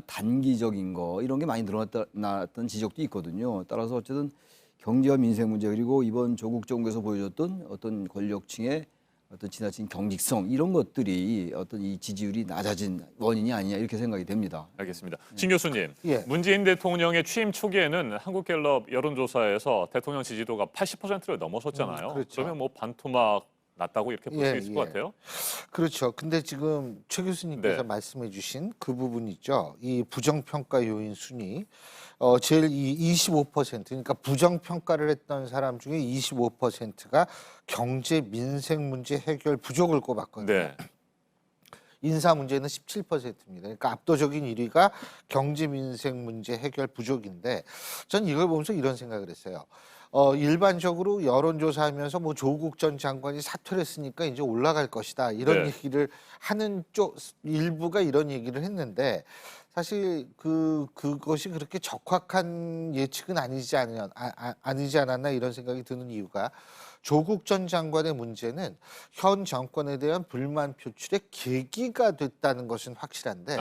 단기적인 거 이런 게 많이 늘어났던 지적도 있거든요. 따라서 어쨌든 경제와 민생 문제 그리고 이번 조국 정부에서 보여줬던 어떤 권력층의 어떤 지나친 경직성 이런 것들이 어떤 이 지지율이 낮아진 원인이 아니냐 이렇게 생각이 됩니다. 알겠습니다. 진 교수님, 예. 문재인 대통령의 취임 초기에는 한국갤럽 여론조사에서 대통령 지지도가 80%를 넘어섰잖아요. 그렇죠. 그러면 뭐 반토막 났다고 이렇게 볼 수 있을 것 같아요. 그렇죠. 근데 지금 최 교수님께서 말씀해 주신 그 부분 있죠. 이 부정평가 요인 순위. 제일 이 25% 그러니까 부정평가를 했던 사람 중에 25%가 경제 민생 문제 해결 부족을 꼽았거든요. 네. 인사 문제는 17%입니다. 그러니까 압도적인 1위가 경제 민생 문제 해결 부족인데 전 이걸 보면서 이런 생각을 했어요. 일반적으로 여론조사하면서 뭐 조국 전 장관이 사퇴를 했으니까 이제 올라갈 것이다 이런 얘기를 하는 쪽 일부가 이런 얘기를 했는데 사실 그것이 그렇게 적확한 예측은 아니지 않았나 이런 생각이 드는 이유가 조국 전 장관의 문제는 현 정권에 대한 불만 표출의 계기가 됐다는 것은 확실한데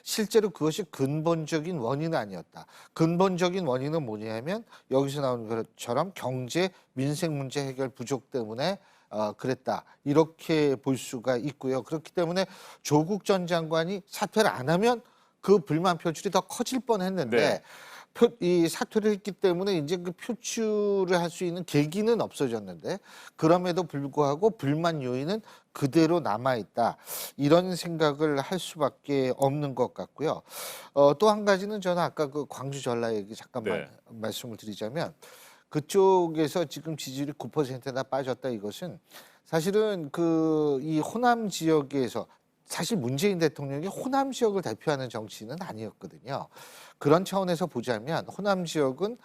실제로 그것이 근본적인 원인은 아니었다. 근본적인 원인은 뭐냐면 여기서 나오는 것처럼 경제 민생 문제 해결 부족 때문에 그랬다. 이렇게 볼 수가 있고요. 그렇기 때문에 조국 전 장관이 사퇴를 안 하면 그 불만 표출이 더 커질 뻔했는데 이 사퇴를 했기 때문에 이제 그 표출을 할 수 있는 계기는 없어졌는데 그럼에도 불구하고 불만 요인은 그대로 남아 있다. 이런 생각을 할 수밖에 없는 것 같고요. 또 한 가지는 저는 아까 그 광주 전라 얘기 잠깐만 말씀을 드리자면 그쪽에서 지금 지지율이 9%나 빠졌다 이것은 사실은 이 호남 지역에서 사실 문재인 대통령이 호남 지역을 대표하는 정치인은 아니었거든요. 그런 차원에서 보자면 호남 지역은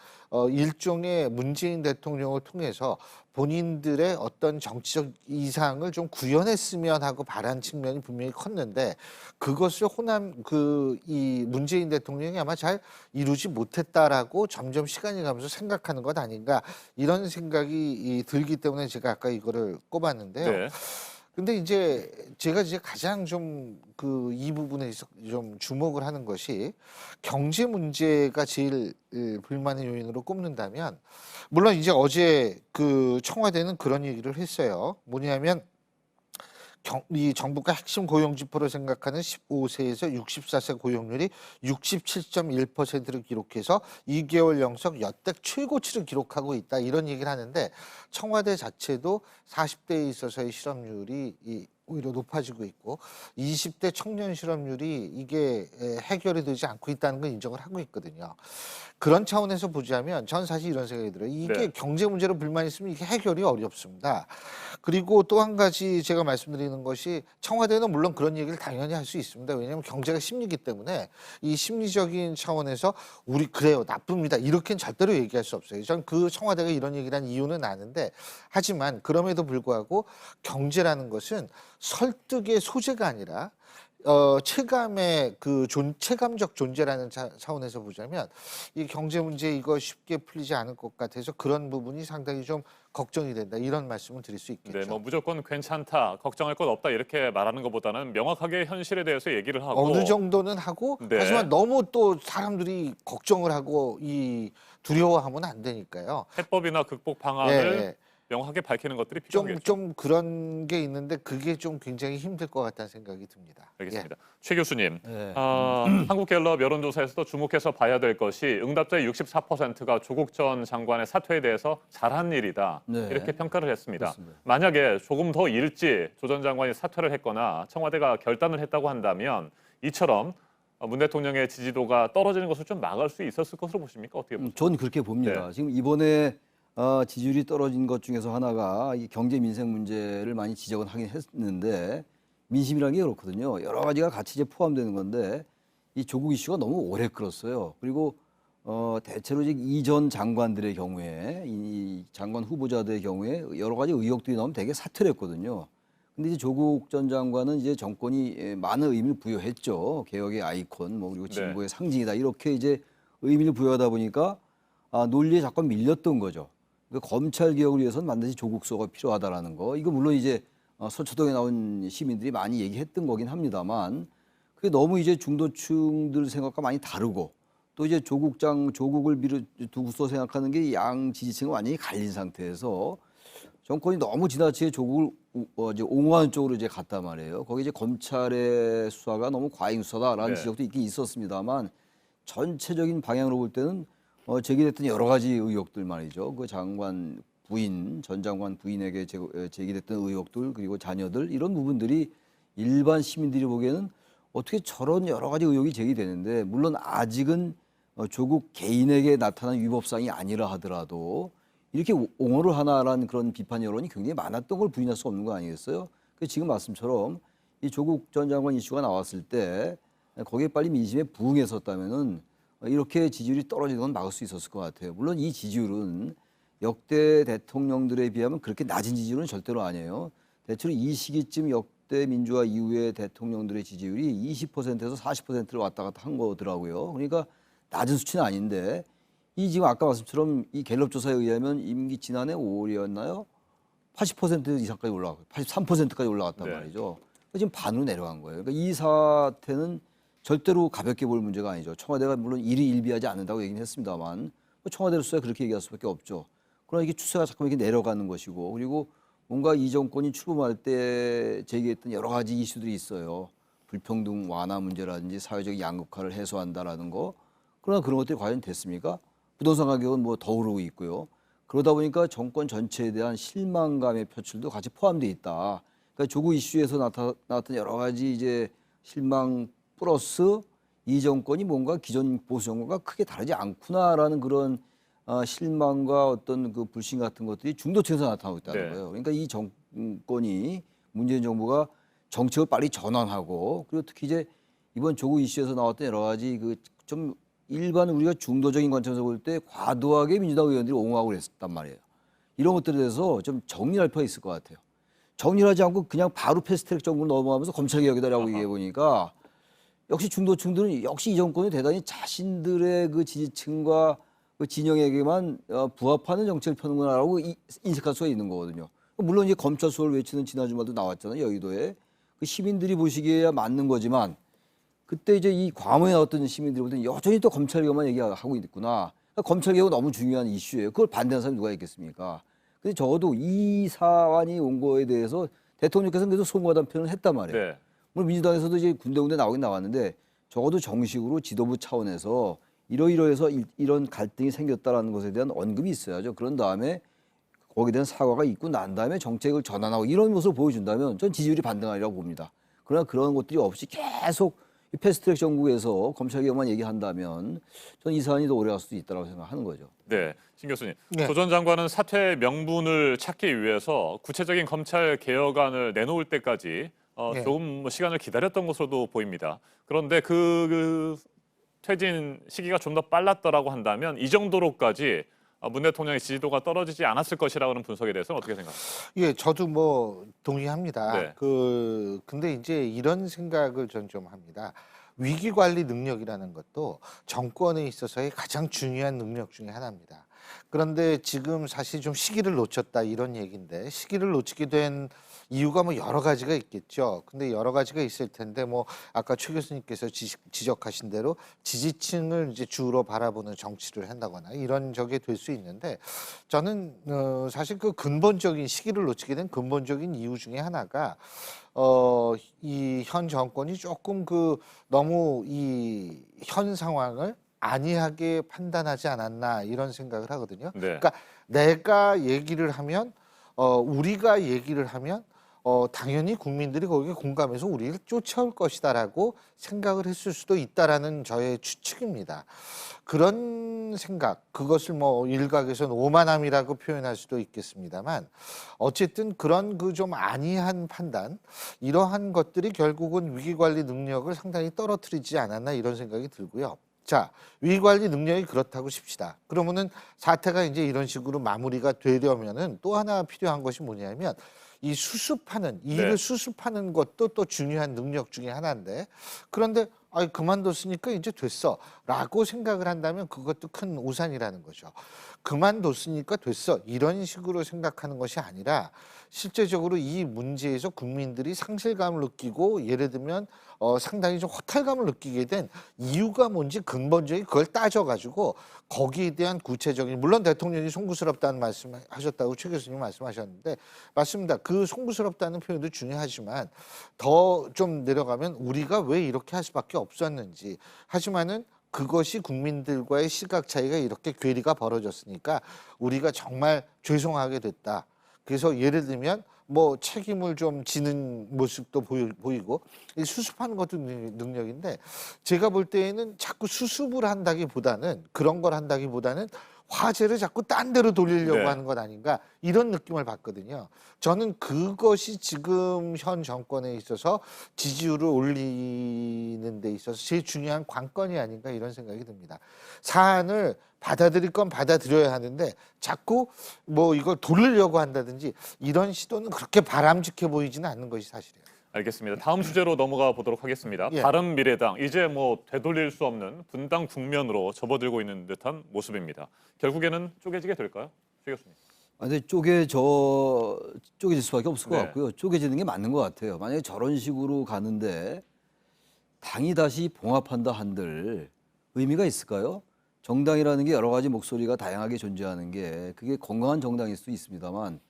일종의 문재인 대통령을 통해서 본인들의 어떤 정치적 이상을 좀 구현했으면 하고 바란 측면이 분명히 컸는데 그것을 이 문재인 대통령이 아마 잘 이루지 못했다라고 점점 시간이 가면서 생각하는 것 아닌가 이런 생각이 들기 때문에 제가 아까 이거를 꼽았는데요. 근데 이제 제가 가장 좀 이 부분에 좀 주목을 하는 것이 경제 문제가 제일 불만의 요인으로 꼽는다면 물론 이제 어제 그 청와대는 그런 얘기를 했어요. 뭐냐면 이 정부가 핵심 고용 지표로 생각하는 15세에서 64세 고용률이 67.1%를 기록해서 2개월 연속 역대 최고치를 기록하고 있다. 이런 얘기를 하는데 청와대 자체도 40대에 있어서의 실업률이 오히려 높아지고 있고 20대 청년 실업률이 이게 해결이 되지 않고 있다는 걸 인정을 하고 있거든요. 그런 차원에서 보자면 전 사실 이런 생각이 들어요. 이게 네. 경제 문제로 불만이 있으면 이게 해결이 어렵습니다. 그리고 또 한 가지 제가 말씀드리는 것이 청와대는 물론 그런 얘기를 당연히 할 수 있습니다. 왜냐하면 경제가 심리이기 때문에 이 심리적인 차원에서 우리 그래요 나쁩니다 이렇게는 절대로 얘기할 수 없어요. 전 그 청와대가 이런 얘기를 한 이유는 아는데 하지만 그럼에도 불구하고 경제라는 것은 설득의 소재가 아니라 체감의 체감적 존재라는 차원에서 보자면 이 경제 문제 이거 쉽게 풀리지 않을 것 같아서 그런 부분이 상당히 좀 걱정이 된다 이런 말씀을 드릴 수 있겠죠. 네, 뭐 무조건 괜찮다, 걱정할 것 없다 이렇게 말하는 것보다는 명확하게 현실에 대해서 얘기를 하고 어느 정도는 하고 네. 하지만 너무 또 사람들이 걱정을 하고 두려워하면 안 되니까요. 해법이나 극복 방안을 예. 명확하게 밝히는 것들이 필요하겠죠. 좀 그런 게 있는데 그게 좀 굉장히 힘들 것 같다는 생각이 듭니다. 알겠습니다. 최 교수님, 네. 한국갤럽 여론조사에서도 주목해서 봐야 될 것이 응답자의 64%가 조국 전 장관의 사퇴에 대해서 잘한 일이다 네. 이렇게 평가를 했습니다. 그렇습니다. 만약에 조금 더 일찍 조 전 장관이 사퇴를 했거나 청와대가 결단을 했다고 한다면 이처럼 문 대통령의 지지도가 떨어지는 것을 좀 막을 수 있었을 것으로 보십니까? 어떻게 보세요? 전 그렇게 봅니다. 네. 지금 이번에 지지율이 떨어진 것 중에서 하나가 이 경제 민생 문제를 많이 지적은 하긴 했는데 민심이라는 게 그렇거든요. 여러 가지가 같이 이제 포함되는 건데 이 조국 이슈가 너무 오래 끌었어요. 그리고 대체로 이제 이전 장관들의 경우에 이 장관 후보자들의 경우에 여러 가지 의혹들이 나오면 되게 사퇴를 했거든요. 근데 이제 조국 전 장관은 이제 정권이 많은 의미를 부여했죠. 개혁의 아이콘, 뭐 그리고 진보의 상징이다 이렇게 이제 의미를 부여하다 보니까 논리에 자꾸 밀렸던 거죠. 그러니까 검찰 개혁을 위해서는 반드시 조국수가 필요하다라는 거. 이거 물론 이제 서초동에 나온 시민들이 많이 얘기했던 거긴 합니다만 그게 너무 이제 중도층들 생각과 많이 다르고 또 이제 조국을 두고서 생각하는 게 양 지지층은 완전히 갈린 상태에서 정권이 너무 지나치게 조국을 이제 옹호하는 쪽으로 이제 갔단 말이에요. 거기 이제 검찰의 수사가 너무 과잉 수사다라는 지적도 있긴 있었습니다만 전체적인 방향으로 볼 때는 제기됐던 여러 가지 의혹들 말이죠. 그 장관 부인, 전 장관 부인에게 제기됐던 의혹들 그리고 자녀들 이런 부분들이 일반 시민들이 보기에는 어떻게 저런 여러 가지 의혹이 제기되는데 물론 아직은 조국 개인에게 나타난 위법사항이 아니라 하더라도 이렇게 옹호를 하나라는 그런 비판 여론이 굉장히 많았던 걸 부인할 수 없는 거 아니겠어요? 지금 말씀처럼 이 조국 전 장관 이슈가 나왔을 때 거기에 빨리 민심에 부응했었다면은 이렇게 지지율이 떨어지는 건 막을 수 있었을 것 같아요. 물론 이 지지율은 역대 대통령들에 비하면 그렇게 낮은 지지율은 절대로 아니에요. 대체로 이 시기쯤 역대 민주화 이후의 대통령들의 지지율이 20%에서 40%를 왔다 갔다 한 거더라고요. 그러니까 낮은 수치는 아닌데 이 지금 아까 말씀처럼 이 갤럽 조사에 의하면 임기 지난해 5월이었나요? 80% 이상까지 올라가고 83%까지 올라갔단 말이죠. 지금 반으로 내려간 거예요. 그러니까 이 사태는 절대로 가볍게 볼 문제가 아니죠. 청와대가 물론 일희일비하지 않는다고 얘기는 했습니다만 청와대로서야 그렇게 얘기할 수밖에 없죠. 그러나 이게 추세가 자꾸 이렇게 내려가는 것이고 그리고 뭔가 이 정권이 출범할 때 제기했던 여러 가지 이슈들이 있어요. 불평등 완화 문제라든지 사회적 양극화를 해소한다라는 거. 그러나 그런 것들이 과연 됐습니까? 부동산 가격은 뭐 더 오르고 있고요. 그러다 보니까 정권 전체에 대한 실망감의 표출도 같이 포함되어 있다. 그러니까 조국 이슈에서 나타났던 여러 가지 이제 실망 플러스 이 정권이 뭔가 기존 보수 정권과 크게 다르지 않구나라는 그런 실망과 어떤 그 불신 같은 것들이 중도층에서 나타나고 있다는 거예요. 그러니까 이 정권이 문재인 정부가 정책을 빨리 전환하고 그리고 특히 이제 이번 조국 이슈에서 나왔던 여러 가지 그 좀 일반 우리가 중도적인 관점에서 볼 때 과도하게 민주당 의원들이 옹호하고 그랬단 말이에요. 이런 것들에 대해서 좀 정리할 필요가 있을 것 같아요. 정리하지 않고 그냥 바로 패스트트랙 정부로 넘어가면서 검찰개혁이다라고 얘기해 보니까 역시 중도층들은 역시 이 정권이 대단히 자신들의 그 지지층과 그 진영에게만 부합하는 정책을 펴는구나라고 인식할 수가 있는 거거든요. 물론 이제 검찰 수호를 외치는 지난 주말도 나왔잖아요. 여의도에. 그 시민들이 보시기에야 맞는 거지만 그때 이제 이 과모에 나왔던 시민들이 볼 때는 여전히 또 검찰개혁만 얘기하고 있구나. 그러니까 검찰개혁은 너무 중요한 이슈예요. 그걸 반대하는 사람이 누가 있겠습니까? 근데 적어도 이 사안이 온 거에 대해서 대통령께서는 그래도 송구하다는 표현을 했단 말이에요. 네. 물론 민주당에서도 이제 군데군데 나오긴 나왔는데 적어도 정식으로 지도부 차원에서 이러이러해서 이런 갈등이 생겼다라는 것에 대한 언급이 있어야죠. 그런 다음에 거기에 대한 사과가 있고 난 다음에 정책을 전환하고 이런 모습을 보여준다면 전 지지율이 반등하리라고 봅니다. 그러나 그런 것들이 없이 계속 이 패스트트랙 정국에서 검찰개혁만 얘기한다면 전 이 사안이 더 오래 갈 수도 있다고 생각하는 거죠. 네, 신 교수님. 네. 조 전 장관은 사퇴 명분을 찾기 위해서 구체적인 검찰 개혁안을 내놓을 때까지 네. 조금 시간을 기다렸던 것으로도 보입니다. 그런데 그 퇴진 시기가 좀 더 빨랐더라고 한다면 이 정도로까지 문 대통령의 지지도가 떨어지지 않았을 것이라는 분석에 대해서는 어떻게 생각하십니까? 예, 저도 뭐 동의합니다. 네. 근데 이제 이런 생각을 전 좀 합니다. 위기 관리 능력이라는 것도 정권에 있어서의 가장 중요한 능력 중에 하나입니다. 그런데 지금 사실 좀 시기를 놓쳤다 이런 얘기인데 시기를 놓치게 된 이유가 뭐 여러 가지가 있겠죠. 근데 여러 가지가 있을 텐데 뭐 아까 최 교수님께서 지적하신 대로 지지층을 이제 주로 바라보는 정치를 한다거나 이런 적이 될 수 있는데 저는 사실 그 근본적인 시기를 놓치게 된 근본적인 이유 중에 하나가 이 현 정권이 조금 너무 이 현 상황을 안이하게 판단하지 않았나 이런 생각을 하거든요. 네. 그러니까 내가 얘기를 하면 우리가 얘기를 하면 당연히 국민들이 거기에 공감해서 우리를 쫓아올 것이다라고 생각을 했을 수도 있다라는 저의 추측입니다. 그런 생각, 그것을 뭐 일각에서는 오만함이라고 표현할 수도 있겠습니다만 어쨌든 그런 좀 안이한 판단, 이러한 것들이 결국은 위기관리 능력을 상당히 떨어뜨리지 않았나 이런 생각이 들고요. 자, 위기관리 능력이 그렇다고 칩시다. 그러면은 사태가 이제 이런 식으로 마무리가 되려면은 또 하나 필요한 것이 뭐냐면 이 수습하는, 이 일을 수습하는 것도 또 중요한 능력 중에 하나인데 그런데 그만뒀으니까 이제 됐어 라고 생각을 한다면 그것도 큰 오산이라는 거죠. 그만뒀으니까 됐어 이런 식으로 생각하는 것이 아니라 실제적으로 이 문제에서 국민들이 상실감을 느끼고 예를 들면 상당히 좀 허탈감을 느끼게 된 이유가 뭔지 근본적인 그걸 따져가지고 거기에 대한 구체적인 물론 대통령이 송구스럽다는 말씀하셨다고 최 교수님 말씀하셨는데 맞습니다. 그 송구스럽다는 표현도 중요하지만 더 좀 내려가면 우리가 왜 이렇게 할 수밖에 없었는지 하지만은 그것이 국민들과의 시각 차이가 이렇게 괴리가 벌어졌으니까 우리가 정말 죄송하게 됐다. 그래서 예를 들면 뭐 책임을 좀 지는 모습도 보이고 수습하는 것도 능력인데 제가 볼 때에는 자꾸 수습을 한다기보다는 그런 걸 한다기보다는 화제를 자꾸 딴 데로 돌리려고 하는 것 아닌가 이런 느낌을 받거든요. 저는 그것이 지금 현 정권에 있어서 지지율을 올리는 데 있어서 제일 중요한 관건이 아닌가 이런 생각이 듭니다. 사안을 받아들일 건 받아들여야 하는데 자꾸 뭐 이걸 돌리려고 한다든지 이런 시도는 그렇게 바람직해 보이지는 않는 것이 사실이에요. 알겠습니다. 다음 주제로 넘어가 보도록 하겠습니다. 예. 바른미래당, 이제 뭐 되돌릴 수 없는 분당 국면으로 접어들고 있는 듯한 모습입니다. 결국에는 쪼개지게 될까요? 최 교수님. 근데 쪼개질 수밖에 없을 것 같고요. 쪼개지는 게 맞는 것 같아요. 만약에 저런 식으로 가는데 당이 다시 봉합한다 한들 의미가 있을까요? 정당이라는 게 여러 가지 목소리가 다양하게 존재하는 게 그게 건강한 정당일 수도 있습니다만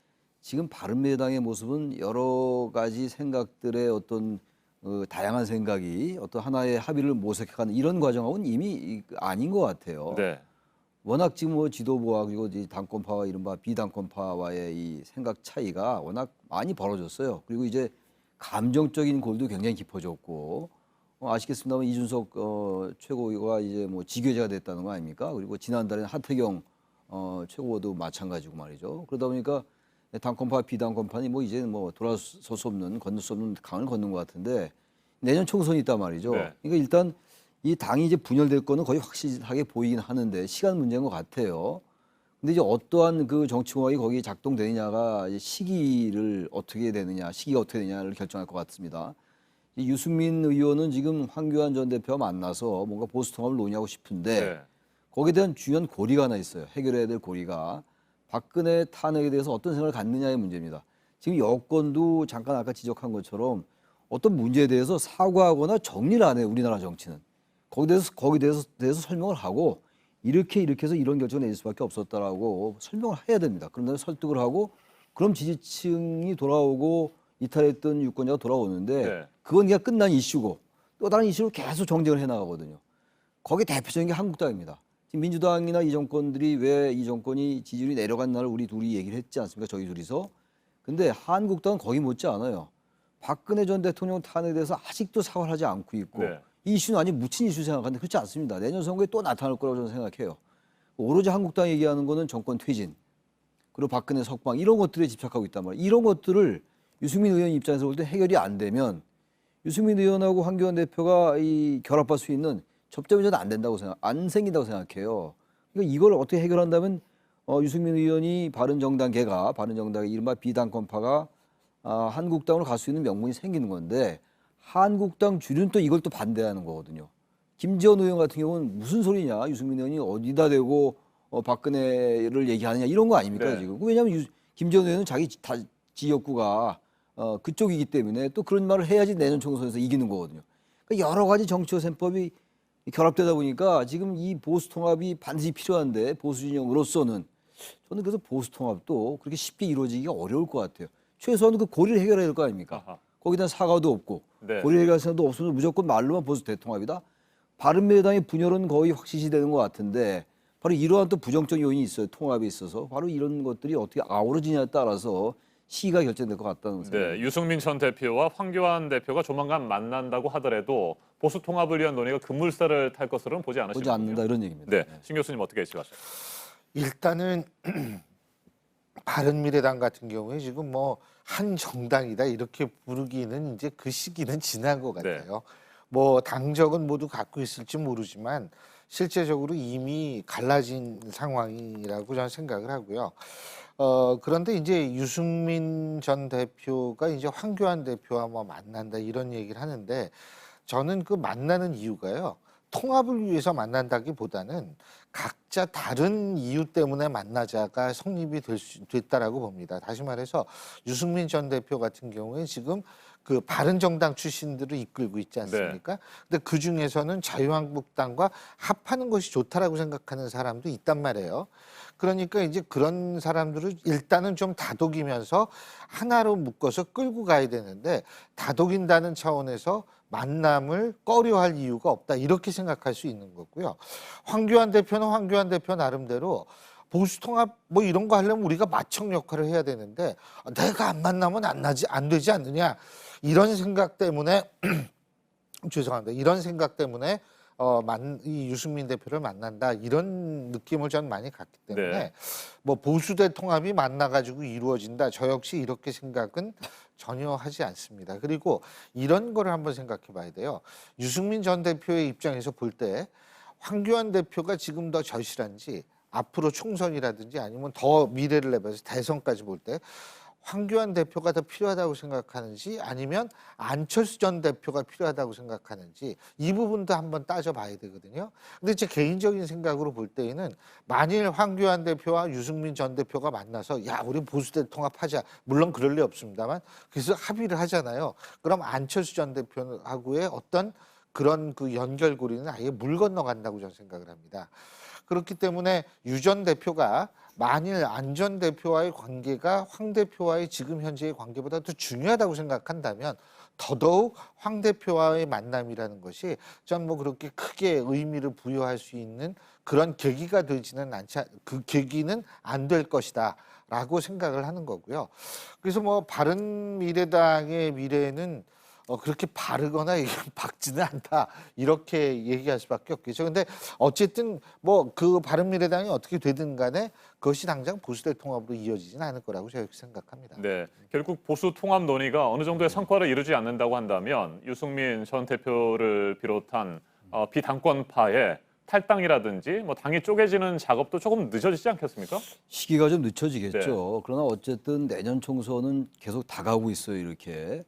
지금 바른미래당의 모습은 여러 가지 생각들의 어떤 다양한 생각이 어떤 하나의 합의를 모색해가는 이런 과정하고는 이미 아닌 것 같아요. 네. 워낙 지금 뭐 지도부와 그리고 이 당권파와 이른바 비당권파와의 이 생각 차이가 워낙 많이 벌어졌어요. 그리고 이제 감정적인 골도 굉장히 깊어졌고 아시겠습니다만 이준석 최고가 이제 뭐 지교제가 됐다는 거 아닙니까? 그리고 지난달에는 하태경 최고도 마찬가지고 말이죠. 그러다 보니까 당권파 비당권파니 뭐 이제 뭐 돌아설 수 없는 건널 수 없는 강을 걷는 것 같은데 내년 총선이 있단 말이죠. 네. 그러니까 일단 이 당이 이제 분열될 거는 거의 확실하게 보이긴 하는데 시간 문제인 것 같아요. 근데 이제 어떠한 그 정치공학이 거기에 작동되느냐가 이제 시기를 어떻게 되느냐, 시기가 어떻게 되느냐를 결정할 것 같습니다. 유승민 의원은 지금 황교안 전 대표와 만나서 뭔가 보수통합을 논의하고 싶은데 거기에 대한 중요한 고리가 하나 있어요. 해결해야 될 고리가. 박근혜 탄핵에 대해서 어떤 생각을 갖느냐의 문제입니다. 지금 여권도 잠깐 아까 지적한 것처럼 어떤 문제에 대해서 사과하거나 정리를 안 해요. 우리나라 정치는. 거기에 대해서 설명을 하고 이렇게 해서 이런 결정을 내릴 수밖에 없었다라고 설명을 해야 됩니다. 그런 다음에 설득을 하고 그럼 지지층이 돌아오고 이탈했던 유권자가 돌아오는데 그건 그냥 끝난 이슈고 또 다른 이슈로 계속 정쟁을 해나가거든요. 거기에 대표적인 게 한국당입니다. 지금 민주당이나 이 정권들이 왜 이 정권이 지지율이 내려간 날 우리 둘이 얘기를 했지 않습니까? 저희 둘이서. 근데 한국당은 거의 못지 않아요. 박근혜 전 대통령 탄핵에 대해서 아직도 사과를 하지 않고 있고 네. 이 이슈는 아직 묻힌 이슈 생각하는데 그렇지 않습니다. 내년 선거에 또 나타날 거라고 저는 생각해요. 오로지 한국당 얘기하는 거는 정권 퇴진, 그리고 박근혜 석방 이런 것들에 집착하고 있단 말이에요. 이런 것들을 유승민 의원 입장에서 볼 때 해결이 안 되면 유승민 의원하고 황교안 대표가 이 결합할 수 있는 접점이 저는 안 생긴다고 생각해요. 그러니까 이걸 어떻게 해결한다면 유승민 의원이 바른정당계가 바른정당의 이른바 비당권파가 한국당으로 갈 수 있는 명분이 생기는 건데 한국당 주류는 또 이걸 또 반대하는 거거든요. 김지원 의원 같은 경우는 무슨 소리냐, 유승민 의원이 어디다 대고 박근혜를 얘기하느냐 이런 거 아닙니까? 네. 지금. 왜냐하면 김지원 의원은 자기 지역구가 그쪽이기 때문에 또 그런 말을 해야지 내년 총선에서 이기는 거거든요. 그러니까 여러 가지 정치적 셈법이 결합되다 보니까 지금 이 보수 통합이 반드시 필요한데 보수 진영으로서는 저는 그래서 보수 통합도 그렇게 쉽게 이루어지기가 어려울 것 같아요. 최소한 그 고리를 해결해야 될 거 아닙니까? 아하. 거기다 사과도 없고 네. 고리를 해결할 생각도 없으면 무조건 말로만 보수 대통합이다. 바른미래당의 분열은 거의 확실시 되는 것 같은데 바로 이러한 또 부정적 요인이 있어요. 통합에 있어서. 바로 이런 것들이 어떻게 아우러지냐에 따라서 시기가 결정될 것 같다는 생각입니다. 네, 유승민 전 대표와 황교안 대표가 조만간 만난다고 하더라도 보수 통합을 위한 논의가 급물살을 탈 것으로는 보지 않으시군요. 보지 않는다 이런 얘기입니다. 네, 신 교수님 어떻게 예측하세요? 일단은 바른미래당 같은 경우에 지금 뭐 한 정당이다 이렇게 부르기는 이제 그 시기는 지난 것 같아요. 뭐 당적은 모두 갖고 있을지 모르지만 실제적으로 이미 갈라진 상황이라고 저는 생각을 하고요. 그런데 이제 유승민 전 대표가 이제 황교안 대표와 뭐 만난다 이런 얘기를 하는데 저는 그 만나는 이유가요. 통합을 위해서 만난다기보다는 각자 다른 이유 때문에 만나자가 성립이 됐다라고 봅니다. 다시 말해서 유승민 전 대표 같은 경우에 지금 그 바른정당 출신들을 이끌고 있지 않습니까? 근데 그 중에서는 자유한국당과 합하는 것이 좋다라고 생각하는 사람도 있단 말이에요. 그러니까 이제 그런 사람들을 일단은 좀 다독이면서 하나로 묶어서 끌고 가야 되는데 다독인다는 차원에서 만남을 꺼려할 이유가 없다 이렇게 생각할 수 있는 거고요. 황교안 대표는 황교안 대표 나름대로 보수 통합 뭐 이런 거 하려면 우리가 마청 역할을 해야 되는데 내가 안 만나면 안 되지 않느냐 이런 생각 때문에 죄송합니다. 이런 생각 때문에 이 유승민 대표를 만난다 이런 느낌을 저는 많이 갖기 때문에 뭐 보수대 통합이 만나가지고 이루어진다 저 역시 이렇게 생각은 전혀 하지 않습니다. 그리고 이런 거를 한번 생각해 봐야 돼요. 유승민 전 대표의 입장에서 볼 때 황교안 대표가 지금 더 절실한지 앞으로 총선이라든지 아니면 더 미래를 내봐서 대선까지 볼 때 황교안 대표가 더 필요하다고 생각하는지 아니면 안철수 전 대표가 필요하다고 생각하는지 이 부분도 한번 따져봐야 되거든요. 근데 제 개인적인 생각으로 볼 때에는 만일 황교안 대표와 유승민 전 대표가 만나서 야 우리 보수대 통합하자. 물론 그럴 리 없습니다만 그래서 합의를 하잖아요. 그럼 안철수 전 대표하고의 어떤 그런 그 연결고리는 아예 물 건너간다고 저는 생각을 합니다. 그렇기 때문에 유 전 대표가 만일 안 전 대표와의 관계가 황 대표와의 지금 현재의 관계보다 더 중요하다고 생각한다면 더더욱 황 대표와의 만남이라는 것이 전 뭐 그렇게 크게 의미를 부여할 수 있는 그런 계기가 되지는 않지 그 계기는 안 될 것이다라고 생각을 하는 거고요. 그래서 뭐 바른미래당의 미래는 그렇게 바르거나 밝지는 않다 이렇게 얘기할 수밖에 없겠죠. 근데 어쨌든 뭐 그 바른미래당이 어떻게 되든 간에 그것이 당장 보수대 통합으로 이어지지는 않을 거라고 제가 생각합니다. 네, 결국 보수 통합 논의가 어느 정도의 성과를 이루지 않는다고 한다면 유승민 전 대표를 비롯한 비당권파의 탈당이라든지 뭐 당이 쪼개지는 작업도 조금 늦어지지 않겠습니까? 시기가 좀 늦춰지겠죠. 그러나 어쨌든 내년 총선은 계속 다가오고 있어요. 이렇게.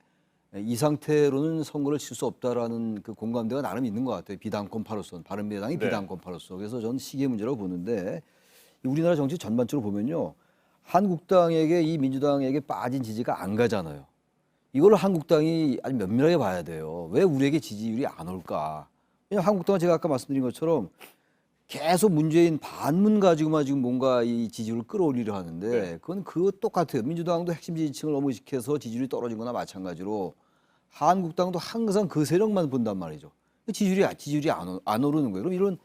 이 상태로는 선거를 칠 수 없다라는 그 공감대가 나름 있는 것 같아요. 비당권파로서는 바른미래당이 비당권파로서. 그래서 저는 시기의 문제라고 보는데 우리나라 정치 전반적으로 보면요. 한국당에게 이 민주당에게 빠진 지지가 안 가잖아요. 이걸 한국당이 아주 면밀하게 봐야 돼요. 왜 우리에게 지지율이 안 올까? 왜냐하면 한국당은 제가 아까 말씀드린 것처럼 계속 문재인 반문 가지고만 지금 뭔가 이 지지율을 끌어올리려 하는데 그건 그거 똑같아요. 민주당도 핵심 지지층을 넘어직해서 지지율이 떨어진 거나 마찬가지로 한국당도 항상 그 세력만 본단 말이죠. 지지율이 안 오르는 거예요. 그럼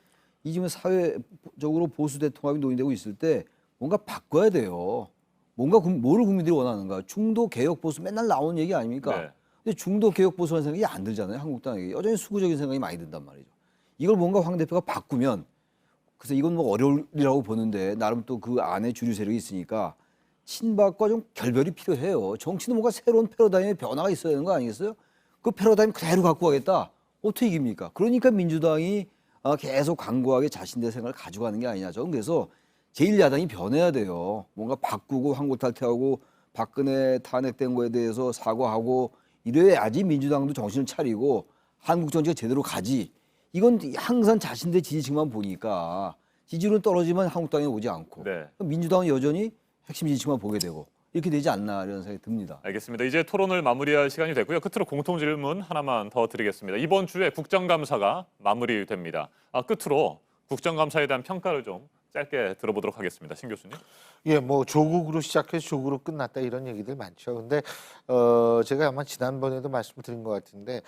이 지금 사회적으로 보수 대통합이 논의되고 있을 때 뭔가 바꿔야 돼요. 뭔가 뭐를 국민들이 원하는가? 중도 개혁 보수 맨날 나오는 얘기 아닙니까? 네. 근데 중도 개혁 보수라는 생각이 안 들잖아요. 한국당에게 여전히 수구적인 생각이 많이 든단 말이죠. 이걸 뭔가 황 대표가 바꾸면 그래서 이건 뭐 어려울 일이라고 보는데 나름 또 그 안에 주류 세력이 있으니까 친박과 좀 결별이 필요해요. 정치는 뭔가 새로운 패러다임의 변화가 있어야 되는 거 아니겠어요? 그 패러다임 그대로 갖고 가겠다. 어떻게 이깁니까? 그러니까 민주당이 계속 강고하게 자신들의 생각을 가져가는 게 아니냐. 저는 그래서 제1야당이 변해야 돼요. 뭔가 바꾸고 황고탈퇴하고 박근혜 탄핵된 거에 대해서 사과하고 이래야지 민주당도 정신을 차리고 한국 정치가 제대로 가지. 이건 항상 자신들의 지지층만 보니까 지지율은 떨어지면 한국당에 오지 않고 네. 민주당은 여전히 핵심 지지층만 보게 되고 이렇게 되지 않나 이런 생각이 듭니다. 알겠습니다. 이제 토론을 마무리할 시간이 됐고요. 끝으로 공통 질문 하나만 더 드리겠습니다. 이번 주에 국정감사가 마무리됩니다. 끝으로 국정감사에 대한 평가를 좀 짧게 들어보도록 하겠습니다. 신 교수님. 예, 뭐 조국으로 시작해서 조국으로 끝났다 이런 얘기들 많죠. 근데 제가 아마 지난번에도 말씀드린 것 같은데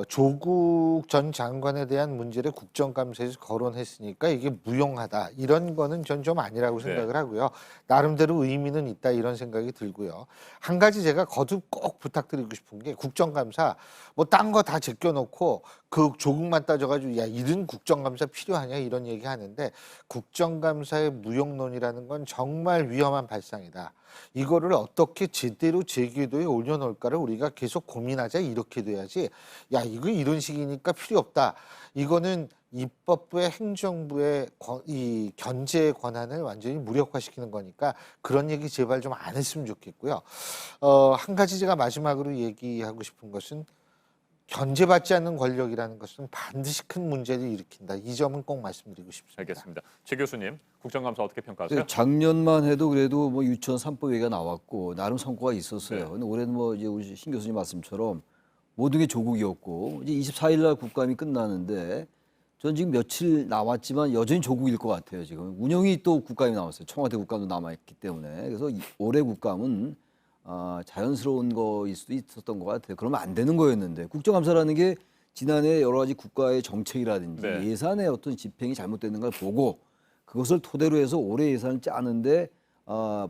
조국 전 장관에 대한 문제를 국정감사에서 거론했으니까 이게 무용하다 이런 거는 전 좀 아니라고 생각을 하고요. 나름대로 의미는 있다 이런 생각이 들고요. 한 가지 제가 거듭 꼭 부탁드리고 싶은 게 국정감사 뭐 딴 거 다 제껴놓고 그 조국만 따져가지고 야 이런 국정감사 필요하냐 이런 얘기 하는데 국정감사의 무용론이라는 건 정말 위험한 발상이다. 이거를 어떻게 제대로 제궤도에 올려놓을까를 우리가 계속 고민하자 이렇게 돼야지 야 이거 이런 식이니까 필요 없다. 이거는 입법부의 행정부의 이 견제의 권한을 완전히 무력화시키는 거니까 그런 얘기 제발 좀 안 했으면 좋겠고요. 한 가지 제가 마지막으로 얘기하고 싶은 것은 견제받지 않는 권력이라는 것은 반드시 큰 문제를 일으킨다. 이 점은 꼭 말씀드리고 싶습니다. 알겠습니다. 최 교수님, 국정감사 어떻게 평가하세요? 작년만 해도 그래도 뭐 유치원 3법 얘기가 나왔고 나름 성과가 있었어요. 네. 근데 올해는 뭐 이제 우리 신 교수님 말씀처럼 모든 게 조국이었고 이제 24일 날 국감이 끝나는데 전 지금 며칠 남았지만 여전히 조국일 것 같아요. 지금 운영이 또 국감이 남았어요. 청와대 국감도 남아있기 때문에 그래서 올해 국감은 자연스러운 거일 수도 있었던 것 같아요. 그러면 안 되는 거였는데 국정감사라는 게 지난해 여러 가지 국가의 정책이라든지 네. 예산의 어떤 집행이 잘못되는 걸 보고 그것을 토대로 해서 올해 예산을 짜는데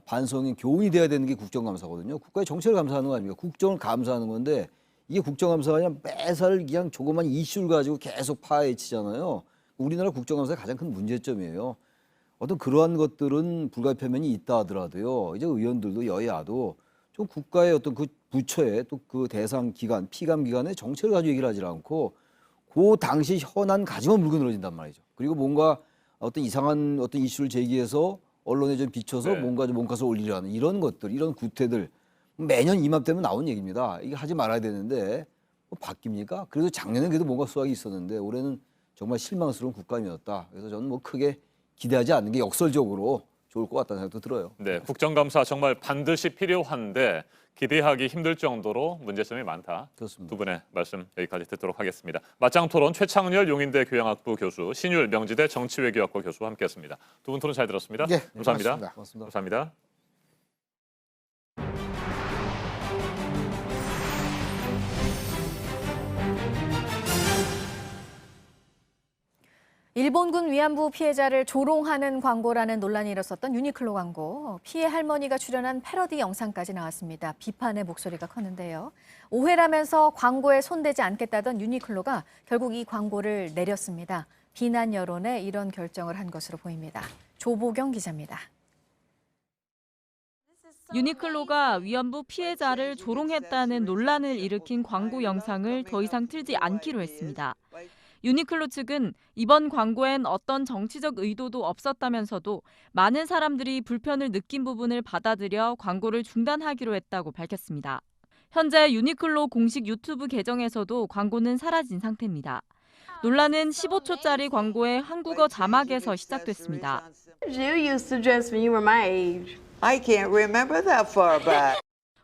반성의 교훈이 돼야 되는 게 국정감사거든요. 국가의 정책을 감사하는 거 아닙니까? 국정을 감사하는 건데 이게 국정감사가 그냥 매살 그냥 조그만 이슈를 가지고 계속 파헤치잖아요. 우리나라 국정감사의 가장 큰 문제점이에요. 어떤 그러한 것들은 불가피한 있다 하더라도요. 이제 의원들도 여야도 좀 국가의 어떤 그 부처의 또 그 대상 기관, 피감 기관의 정책을 가지고 얘기를 하지 않고 그 당시 현안 가지만 물고 늘어진단 말이죠. 그리고 뭔가 어떤 이상한 어떤 이슈를 제기해서 언론에 좀 비춰서 네. 뭔가 좀 몸값을 올리려는 이런 것들, 이런 구태들 매년 이맘때면 나오는 얘기입니다. 이게 하지 말아야 되는데 뭐 바뀝니까? 그래도 작년엔 그래도 뭔가 수확이 있었는데 올해는 정말 실망스러운 국감이었다. 그래서 저는 뭐 크게 기대하지 않는 게 역설적으로 좋을 것 같다는 생각도 들어요. 네, 국정감사 정말 반드시 필요한데 기대하기 힘들 정도로 문제점이 많다. 그렇습니다. 두 분의 말씀 여기까지 듣도록 하겠습니다. 맞짱토론 최창렬 용인대 교양학부 교수, 신율 명지대 정치외교학과 교수와 함께했습니다. 두 분 토론 잘 들었습니다. 네, 감사합니다. 고맙습니다. 감사합니다. 일본군 위안부 피해자를 조롱하는 광고라는 논란이 일었었던 유니클로 광고. 피해 할머니가 출연한 패러디 영상까지 나왔습니다. 비판의 목소리가 컸는데요. 오해라면서 광고에 손대지 않겠다던 유니클로가 결국 이 광고를 내렸습니다. 비난 여론에 이런 결정을 한 것으로 보입니다. 조보경 기자입니다. 유니클로가 위안부 피해자를 조롱했다는 논란을 일으킨 광고 영상을 더 이상 틀지 않기로 했습니다. 유니클로 측은 이번 광고엔 어떤 정치적 의도도 없었다면서도 많은 사람들이 불편을 느낀 부분을 받아들여 광고를 중단하기로 했다고 밝혔습니다. 현재 유니클로 공식 유튜브 계정에서도 광고는 사라진 상태입니다. 논란은 15초짜리 광고의 한국어 자막에서 시작됐습니다.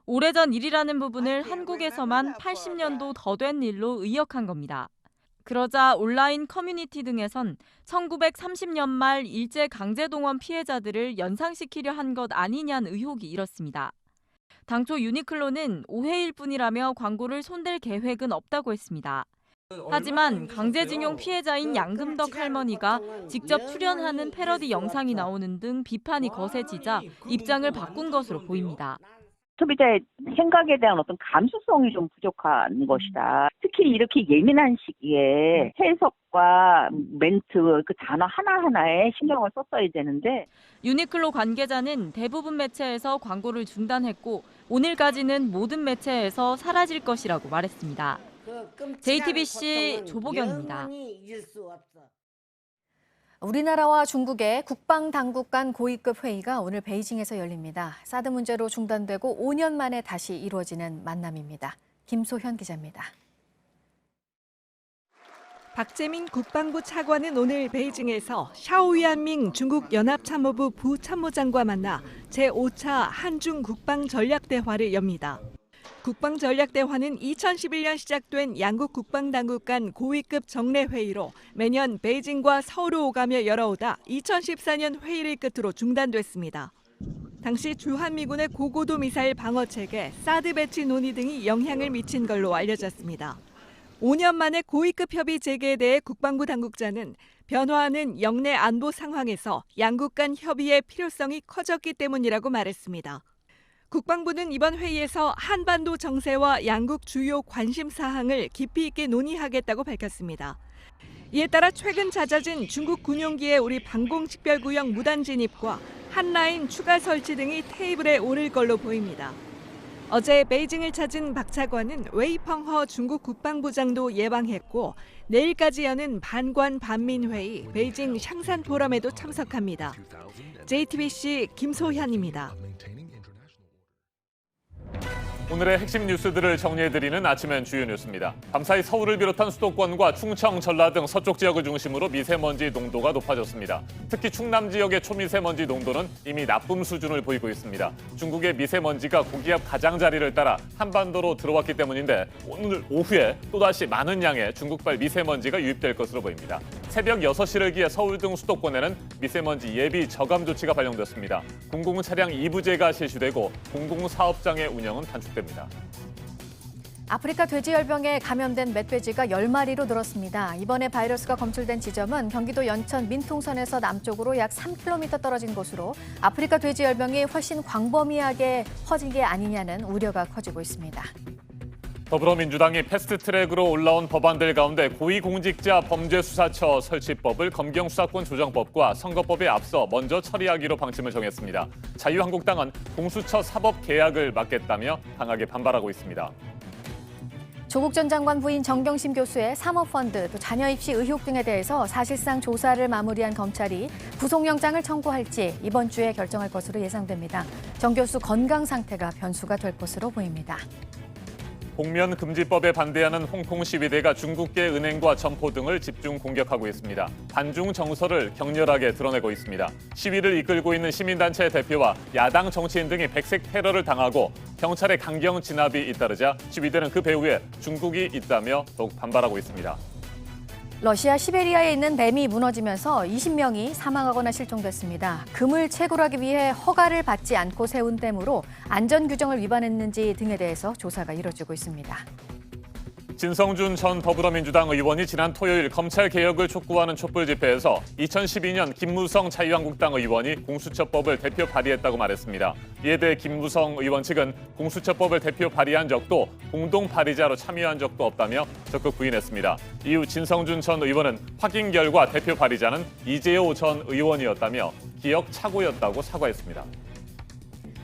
오래전 일이라는 부분을 한국에서만 80년도 더 된 일로 의역한 겁니다. 그러자 온라인 커뮤니티 등에선 1930년 말 일제강제동원 피해자들을 연상시키려 한 것 아니냐는 의혹이 일었습니다. 당초 유니클로는 오해일 뿐이라며 광고를 손댈 계획은 없다고 했습니다. 하지만 강제징용 피해자인 양금덕 할머니가 직접 출연하는 패러디 영상이 나오는 등 비판이 거세지자 입장을 바꾼 것으로 보입니다. 소비자의 생각에 대한 어떤 감수성이 좀 부족한 것이다. 특히 이렇게 예민한 시기에 해석과 멘트, 그 단어 하나하나에 신경을 썼어야 되는데. 유니클로 관계자는 대부분 매체에서 광고를 중단했고 오늘까지는 모든 매체에서 사라질 것이라고 말했습니다. JTBC 조보경입니다. 우리나라와 중국의 국방당국 간 고위급 회의가 오늘 베이징에서 열립니다. 사드 문제로 중단되고 5년 만에 다시 이루어지는 만남입니다. 김소현 기자입니다. 박재민 국방부 차관은 오늘 베이징에서 샤오위안밍 중국 연합참모부 부참모장과 만나 제5차 한중 국방전략대화를 엽니다. 국방전략대화는 2011년 시작된 양국 국방당국 간 고위급 정례회의로 매년 베이징과 서울을 오가며 열어오다 2014년 회의를 끝으로 중단됐습니다. 당시 주한미군의 고고도 미사일 방어체계 사드 배치 논의 등이 영향을 미친 걸로 알려졌습니다. 5년 만에 고위급 협의 재개에 대해 국방부 당국자는 변화하는 영내 안보 상황에서 양국 간 협의의 필요성이 커졌기 때문이라고 말했습니다. 국방부는 이번 회의에서 한반도 정세와 양국 주요 관심 사항을 깊이 있게 논의하겠다고 밝혔습니다. 이에 따라 최근 잦아진 중국 군용기의 우리 방공식별구역 무단 진입과 한라인 추가 설치 등이 테이블에 오를 걸로 보입니다. 어제 베이징을 찾은 박 차관은 웨이펑허 중국 국방부장도 예방했고 내일까지 여는 반관 반민회의 베이징 샹산 포럼에도 참석합니다. JTBC 김소현입니다. 오늘의 핵심 뉴스들을 정리해드리는 아침엔 주요 뉴스입니다. 밤사이 서울을 비롯한 수도권과 충청, 전라 등 서쪽 지역을 중심으로 미세먼지 농도가 높아졌습니다. 특히 충남 지역의 초미세먼지 농도는 이미 나쁨 수준을 보이고 있습니다. 중국의 미세먼지가 고기압 가장자리를 따라 한반도로 들어왔기 때문인데 오늘 오후에 또다시 많은 양의 중국발 미세먼지가 유입될 것으로 보입니다. 새벽 6시를 기해 서울 등 수도권에는 미세먼지 예비 저감 조치가 발령됐습니다. 공공차량 2부제가 실시되고 공공사업장의 운영은 단축됩니다. 아프리카 돼지열병에 감염된 멧돼지가 10마리로 늘었습니다. 이번에 바이러스가 검출된 지점은 경기도 연천 민통선에서 남쪽으로 약 3km 떨어진 곳으로 아프리카 돼지열병이 훨씬 광범위하게 퍼진 게 아니냐는 우려가 커지고 있습니다. 더불어민주당이 패스트트랙으로 올라온 법안들 가운데 고위공직자 범죄수사처 설치법을 검경수사권 조정법과 선거법에 앞서 먼저 처리하기로 방침을 정했습니다. 자유한국당은 공수처 사법 개혁을 막겠다며 강하게 반발하고 있습니다. 조국 전 장관 부인 정경심 교수의 사모펀드, 또 자녀 입시 의혹 등에 대해서 사실상 조사를 마무리한 검찰이 구속영장을 청구할지 이번 주에 결정할 것으로 예상됩니다. 정 교수 건강 상태가 변수가 될 것으로 보입니다. 복면 금지법에 반대하는 홍콩 시위대가 중국계 은행과 점포 등을 집중 공격하고 있습니다. 반중 정서를 격렬하게 드러내고 있습니다. 시위를 이끌고 있는 시민단체 대표와 야당 정치인 등이 백색 테러를 당하고 경찰의 강경 진압이 잇따르자 시위대는 그 배후에 중국이 있다며 더욱 반발하고 있습니다. 러시아 시베리아에 있는 댐이 무너지면서 20명이 사망하거나 실종됐습니다. 금을 채굴하기 위해 허가를 받지 않고 세운 댐으로 안전 규정을 위반했는지 등에 대해서 조사가 이뤄지고 있습니다. 진성준 전 더불어민주당 의원이 지난 토요일 검찰 개혁을 촉구하는 촛불 집회에서 2012년 김무성 자유한국당 의원이 공수처법을 대표 발의했다고 말했습니다. 이에 대해 김무성 의원 측은 공수처법을 대표 발의한 적도 공동 발의자로 참여한 적도 없다며 적극 부인했습니다. 이후 진성준 전 의원은 확인 결과 대표 발의자는 이재호 전 의원이었다며 기억 착오였다고 사과했습니다.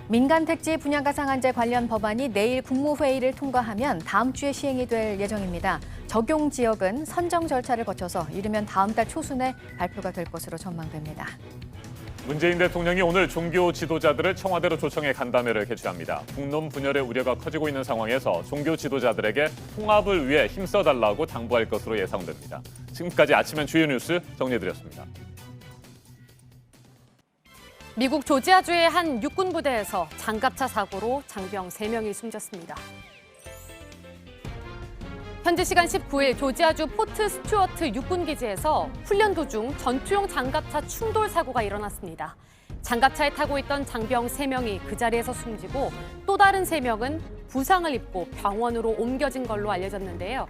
민간택지 분양가 상한제 관련 법안이 내일 국무회의를 통과하면 다음 주에 시행이 될 예정입니다. 적용 지역은 선정 절차를 거쳐서 이르면 다음 달 초순에 발표가 될 것으로 전망됩니다. 문재인 대통령이 오늘 종교 지도자들을 청와대로 초청해 간담회를 개최합니다. 국론 분열의 우려가 커지고 있는 상황에서 종교 지도자들에게 통합을 위해 힘써달라고 당부할 것으로 예상됩니다. 지금까지 아침엔 주요 뉴스 정리해드렸습니다. 미국 조지아주의 한 육군 부대에서 장갑차 사고로 장병 3명이 숨졌습니다. 현지 시간 19일 조지아주 포트 스튜어트 육군기지에서 훈련 도중 전투용 장갑차 충돌 사고가 일어났습니다. 장갑차에 타고 있던 장병 3명이 그 자리에서 숨지고 또 다른 3명은 부상을 입고 병원으로 옮겨진 걸로 알려졌는데요.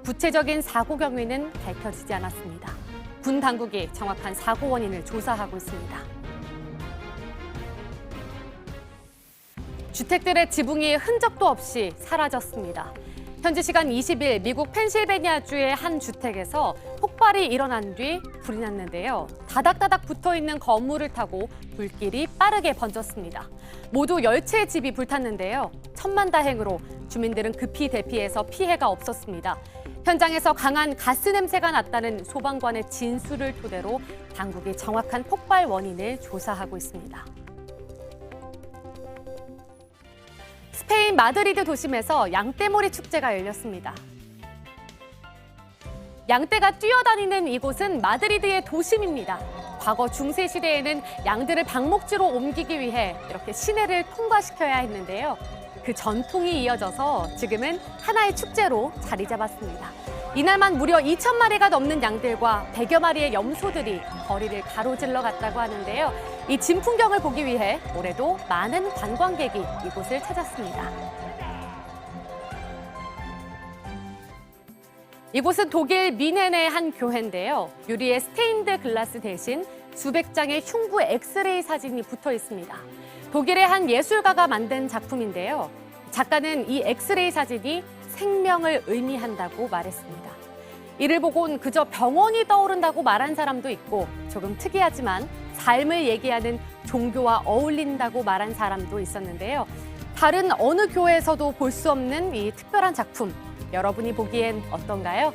구체적인 사고 경위는 밝혀지지 않았습니다. 군 당국이 정확한 사고 원인을 조사하고 있습니다. 주택들의 지붕이 흔적도 없이 사라졌습니다. 현지 시간 20일 미국 펜실베니아주의 한 주택에서 폭발이 일어난 뒤 불이 났는데요. 다닥다닥 붙어있는 건물을 타고 불길이 빠르게 번졌습니다. 모두 10채의 집이 불탔는데요. 천만다행으로 주민들은 급히 대피해서 피해가 없었습니다. 현장에서 강한 가스 냄새가 났다는 소방관의 진술을 토대로 당국이 정확한 폭발 원인을 조사하고 있습니다. 스페인 마드리드 도심에서 양떼몰이 축제가 열렸습니다. 양떼가 뛰어다니는 이곳은 마드리드의 도심입니다. 과거 중세 시대에는 양들을 방목지로 옮기기 위해 이렇게 시내를 통과시켜야 했는데요. 그 전통이 이어져서 지금은 하나의 축제로 자리 잡았습니다. 이날만 무려 2,000마리가 넘는 양들과 100여 마리의 염소들이 거리를 가로질러 갔다고 하는데요. 이 진풍경을 보기 위해 올해도 많은 관광객이 이곳을 찾았습니다. 이곳은 독일 미넨의 한 교회인데요. 유리에 스테인드 글라스 대신 수백 장의 흉부 엑스레이 사진이 붙어 있습니다. 독일의 한 예술가가 만든 작품인데요. 작가는 이 엑스레이 사진이 생명을 의미한다고 말했습니다. 이를 보곤 그저 병원이 떠오른다고 말한 사람도 있고 조금 특이하지만 삶을 얘기하는 종교와 어울린다고 말한 사람도 있었는데요. 다른 어느 교회에서도 볼 수 없는 이 특별한 작품, 여러분이 보기엔 어떤가요?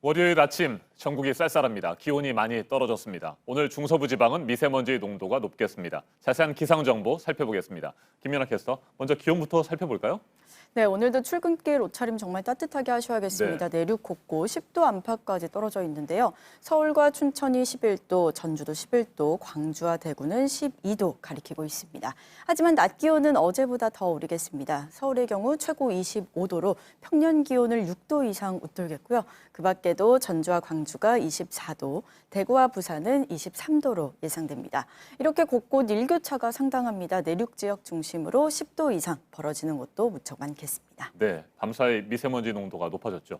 월요일 아침 전국이 쌀쌀합니다. 기온이 많이 떨어졌습니다. 오늘 중서부 지방은 미세먼지 농도가 높겠습니다. 자세한 기상 정보 살펴보겠습니다. 김연아 캐스터, 먼저 기온부터 살펴볼까요? 네, 오늘도 출근길 옷차림 정말 따뜻하게 하셔야겠습니다. 네. 내륙 곳곳 10도 안팎까지 떨어져 있는데요. 서울과 춘천이 11도, 전주도 11도, 광주와 대구는 12도 가리키고 있습니다. 하지만 낮 기온은 어제보다 더 오르겠습니다. 서울의 경우 최고 25도로 평년 기온을 6도 이상 웃돌겠고요. 그 밖에도 전주와 광주가 24도, 대구와 부산은 23도로 예상됩니다. 이렇게 곳곳 일교차가 상당합니다. 내륙 지역 중심으로 10도 이상 벌어지는 곳도 무척 많겠습니다. 네, 밤사이 미세먼지 농도가 높아졌죠.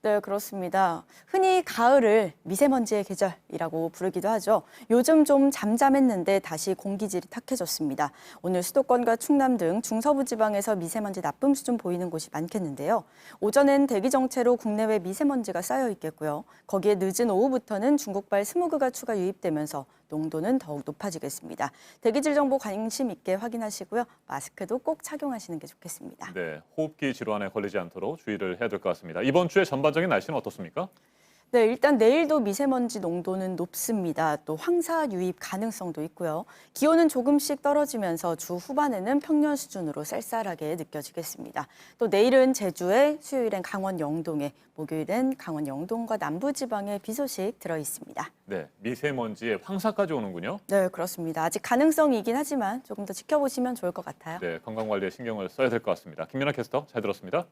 네, 그렇습니다. 흔히 가을을 미세먼지의 계절이라고 부르기도 하죠. 요즘 좀 잠잠했는데 다시 공기질이 탁해졌습니다. 오늘 수도권과 충남 등 중서부 지방에서 미세먼지 나쁨 수준 보이는 곳이 많겠는데요. 오전엔 대기 정체로 국내외 미세먼지가 쌓여 있겠고요. 거기에 늦은 오후부터는 중국발 스모그가 추가 유입되면서 농도는 더욱 높아지겠습니다. 대기질 정보 관심 있게 확인하시고요. 마스크도 꼭 착용하시는 게 좋겠습니다. 네, 호흡기 질환에 걸리지 않도록 주의를 해야 될 것 같습니다. 이번 주에 전반적인 날씨는 어떻습니까? 네, 일단 내일도 미세먼지 농도는 높습니다. 또 황사 유입 가능성도 있고요. 기온은 조금씩 떨어지면서 주 후반에는 평년 수준으로 쌀쌀하게 느껴지겠습니다. 또 내일은 제주에, 수요일엔 강원 영동에, 목요일엔 강원 영동과 남부지방에 비 소식 들어 있습니다. 네, 미세먼지에 황사까지 오는군요. 네, 그렇습니다. 아직 가능성이긴 하지만 조금 더 지켜보시면 좋을 것 같아요. 네, 건강관리에 신경을 써야 될 것 같습니다. 김연아 캐스터, 잘 들었습니다.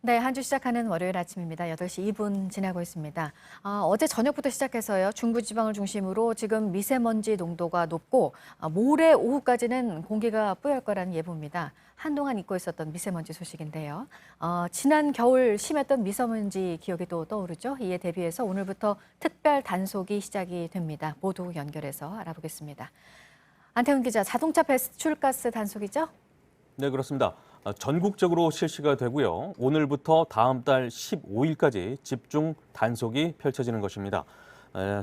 네, 한 주 시작하는 월요일 아침입니다. 8시 2분 지나고 있습니다. 어제 저녁부터 시작해서요. 중부지방을 중심으로 지금 미세먼지 농도가 높고 모레 오후까지는 공기가 뿌열 거라는 예보입니다. 한동안 잊고 있었던 미세먼지 소식인데요. 지난 겨울 심했던 미세먼지 기억이 또 떠오르죠. 이에 대비해서 오늘부터 특별 단속이 시작이 됩니다. 모두 연결해서 알아보겠습니다. 안태훈 기자, 자동차 배출가스 단속이죠? 네, 그렇습니다. 전국적으로 실시가 되고요. 오늘부터 다음 달 15일까지 집중 단속이 펼쳐지는 것입니다.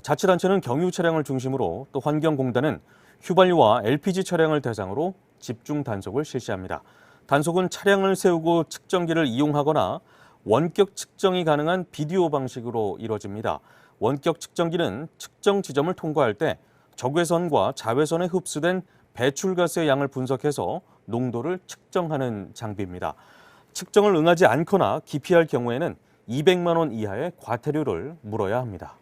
자치단체는 경유 차량을 중심으로 또 환경공단은 휘발유와 LPG 차량을 대상으로 집중 단속을 실시합니다. 단속은 차량을 세우고 측정기를 이용하거나 원격 측정이 가능한 비디오 방식으로 이루어집니다. 원격 측정기는 측정 지점을 통과할 때 적외선과 자외선에 흡수된 배출가스의 양을 분석해서 농도를 측정하는 장비입니다. 측정을 응하지 않거나 기피할 경우에는 200만 원 이하의 과태료를 물어야 합니다.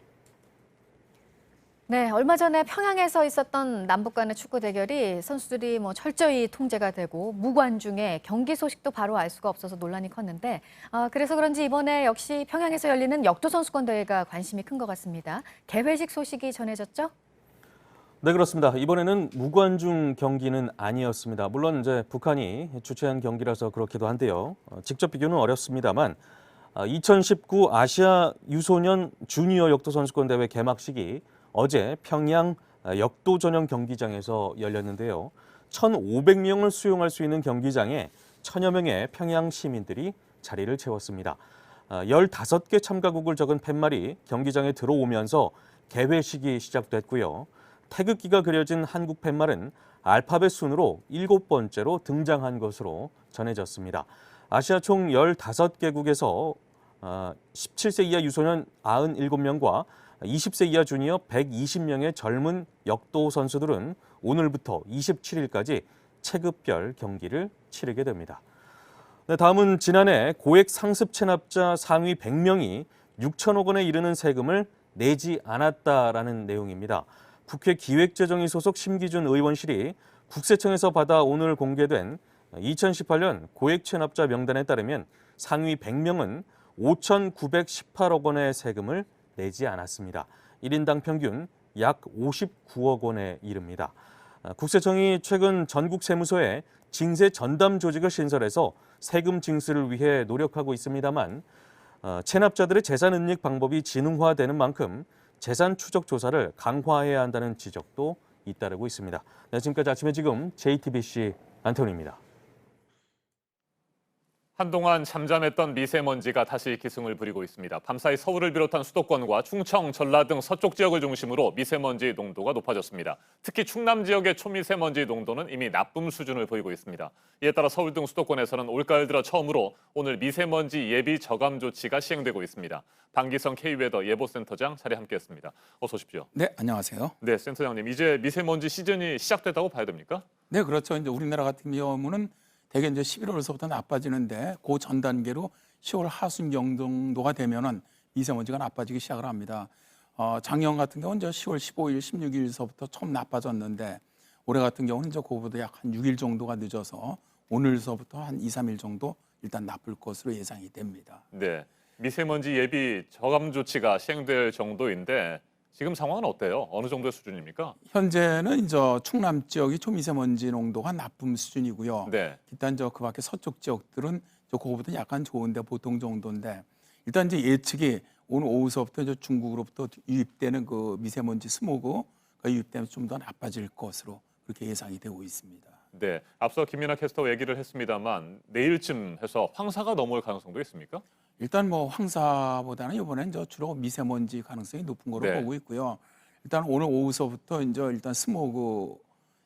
네, 얼마 전에 평양에서 있었던 남북 간의 축구 대결이 선수들이 철저히 통제가 되고 무관중에 경기 소식도 바로 알 수가 없어서 논란이 컸는데 그래서 그런지 이번에 역시 평양에서 열리는 역도 선수권 대회가 관심이 큰 것 같습니다. 개회식 소식이 전해졌죠? 네, 그렇습니다. 이번에는 무관중 경기는 아니었습니다. 물론 이제 북한이 주최한 경기라서 그렇기도 한데요. 직접 비교는 어렵습니다만 2019 아시아 유소년 주니어 역도 선수권 대회 개막식이 어제 평양 역도 전용 경기장에서 열렸는데요. 1,500명을 수용할 수 있는 경기장에 1,000여 명의 평양 시민들이 자리를 채웠습니다. 15개 참가국을 적은 팻말이 경기장에 들어오면서 개회식이 시작됐고요. 태극기가 그려진 한국 팻말은 알파벳 순으로 7번째로 등장한 것으로 전해졌습니다. 아시아 총 15개국에서 17세 이하 유소년 97명과 20세 이하 주니어 120명의 젊은 역도 선수들은 오늘부터 27일까지 체급별 경기를 치르게 됩니다. 네, 다음은 지난해 고액 상습 체납자 상위 100명이 6천억 원에 이르는 세금을 내지 않았다라는 내용입니다. 국회 기획재정위 소속 심기준 의원실이 국세청에서 받아 오늘 공개된 2018년 고액 체납자 명단에 따르면 상위 100명은 5,918억 원의 세금을 내지 않았습니다. 1인당 평균 약 59억 원에 이릅니다. 국세청이 최근 전국 세무서에 징세 전담 조직을 신설해서 세금 징수를 위해 노력하고 있습니다만 체납자들의 재산 은닉 방법이 지능화되는 만큼 재산 추적 조사를 강화해야 한다는 지적도 잇따르고 있습니다. 네, 지금까지 아침에 지금 JTBC 안태훈입니다. 한동안 잠잠했던 미세먼지가 다시 기승을 부리고 있습니다. 밤사이 서울을 비롯한 수도권과 충청, 전라 등 서쪽 지역을 중심으로 미세먼지 농도가 높아졌습니다. 특히 충남 지역의 초미세먼지 농도는 이미 나쁨 수준을 보이고 있습니다. 이에 따라 서울 등 수도권에서는 올가을 들어 처음으로 오늘 미세먼지 예비 저감 조치가 시행되고 있습니다. 방기성 K웨더 예보센터장 자리에 함께했습니다. 어서 오십시오. 네, 안녕하세요. 네, 센터장님, 이제 미세먼지 시즌이 시작됐다고 봐야 됩니까? 네, 그렇죠. 이제 우리나라 같은 경우는 대개 이제 11월서부터 나빠지는데 그 전 단계로 10월 하순경 정도가 되면은 미세먼지가 나빠지기 시작을 합니다. 작년 같은 경우는 이제 10월 15일, 16일서부터 처음 나빠졌는데 올해 같은 경우는 이제 그보다 약 한 6일 정도가 늦어서 오늘서부터 한 2, 3일 정도 일단 나쁠 것으로 예상이 됩니다. 네, 미세먼지 예비 저감 조치가 시행될 정도인데 지금 상황은 어때요? 어느 정도의 수준입니까? 현재는 이제 충남 지역이 초미세먼지 농도가 나쁨 수준이고요. 네. 일단 그 밖에 서쪽 지역들은 그거보다 약간 좋은데 보통 정도인데 일단 이제 예측이 오늘 오후서부터 이제 중국으로부터 유입되는 그 미세먼지 스모그가 유입되면 좀 더 나빠질 것으로 그렇게 예상이 되고 있습니다. 네, 앞서 김민아 캐스터 얘기를 했습니다만 내일쯤 해서 황사가 넘어올 가능성도 있습니까? 일단 뭐 황사보다는 이번엔 주로 미세먼지 가능성이 높은 거로 네. 보고 있고요. 일단 오늘 오후서부터 이제 일단 스모그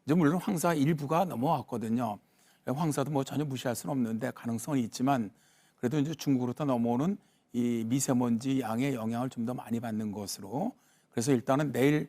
이제 물론 황사 일부가 넘어왔거든요. 황사도 뭐 전혀 무시할 수는 없는데 가능성은 있지만 그래도 이제 중국으로부터 넘어오는 이 미세먼지 양의 영향을 좀 더 많이 받는 것으로 그래서 일단은 내일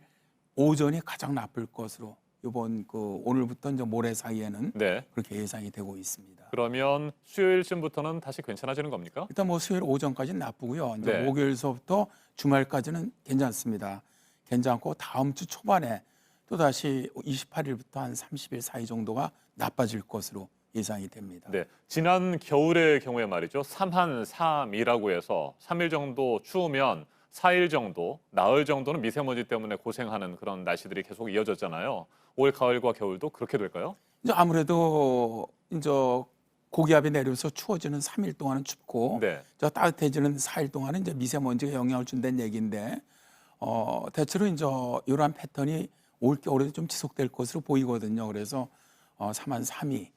오전이 가장 나쁠 것으로 이번 오늘부터 이제 모레 사이에는 네. 그렇게 예상이 되고 있습니다. 그러면 수요일쯤부터는 다시 괜찮아지는 겁니까? 일단 뭐 수요일 오전까지는 나쁘고요. 이제 네. 목요일서부터 주말까지는 괜찮습니다. 괜찮고 다음 주 초반에 또 다시 28일부터 한 30일 사이 정도가 나빠질 것으로 예상이 됩니다. 네, 지난 겨울의 경우에 말이죠. 3한 3이라고 해서 3일 정도 추우면 4일 정도, 나흘 정도는 미세먼지 때문에 고생하는 그런 날씨들이 계속 이어졌잖아요. 올 가을과 겨울도 그렇게 될까요? 이제 아무래도 이제 고기압이 내려서 추워지는 3일 동안은 춥고 네. 따뜻해지는 4일 동안은 이제 미세먼지가 영향을 준다는 얘기인데 대체로 이제 이러한 패턴이 올 겨울에도 좀 지속될 것으로 보이거든요. 그래서 3한 3이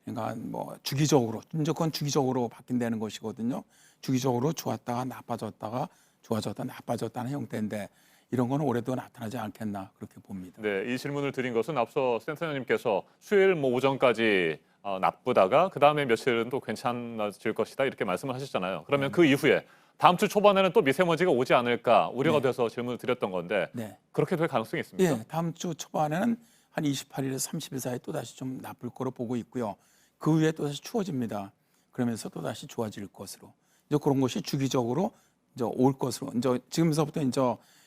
그러니까 뭐 주기적으로 무조건 주기적으로 바뀐다는 것이거든요. 주기적으로 좋았다가 나빠졌다가 좋아졌다 나빠졌다는 형태인데 이런 거는 올해도 나타나지 않겠나 그렇게 봅니다. 네, 이 질문을 드린 것은 앞서 센터장님께서 수요일 오전까지 나쁘다가 그 다음에 며칠은 또 괜찮아질 것이다 이렇게 말씀을 하셨잖아요. 그러면 그 이후에 다음 주 초반에는 또 미세먼지가 오지 않을까 우려가 돼서 질문을 드렸던 건데 그렇게 될 가능성이 있습니까? 예, 다음 주 초반에는 한 28일에서 30일 사이에 또 다시 좀 나쁠 거로 보고 있고요. 그 후에 또 다시 추워집니다. 그러면서 또 다시 좋아질 것으로 이제 그런 것이 주기적으로 이제 올 것으로 이제 지금서부터 이제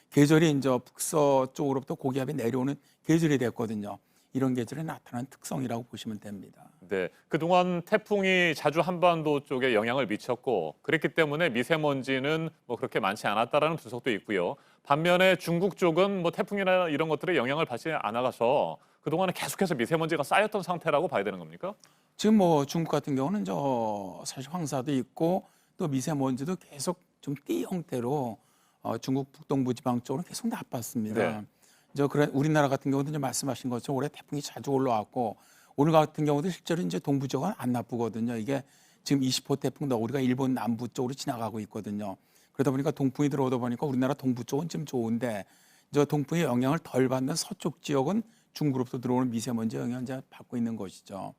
계절이 이제 북서쪽으로부터 고기압이 내려오는 계절이 됐거든요. 이런 계절에 나타나는 특성이라고 보시면 됩니다. 네, 그동안 태풍이 자주 한반도 쪽에 영향을 미쳤고 그랬기 때문에 미세먼지는 뭐 그렇게 많지 않았다라는 분석도 있고요. 반면에 중국 쪽은 뭐 태풍이나 이런 것들의 영향을 받지 않아가서 그동안은 계속해서 미세먼지가 쌓였던 상태라고 봐야 되는 겁니까? 지금 뭐 중국 같은 경우는 저 사실 황사도 있고 또 미세먼지도 계속 좀 띠 형태로 중국 북동부 지방 쪽으로 계속 나빴습니다. 저 그래 우리나라 같은 경우도 이제 말씀하신 것처럼 올해 태풍이 자주 올라왔고 오늘 같은 경우도 실제로 이제 동부 쪽은 안 나쁘거든요. 이게 지금 20호 태풍 너구리가 일본 남부 쪽으로 지나가고 있거든요. 그러다 보니까 동풍이 들어오다 보니까 우리나라 동부 쪽은 좀 좋은데 저 동풍의 영향을 덜 받는 서쪽 지역은 중국으로부터 들어오는 미세먼지 영향을 이제 받고 있는 것이죠.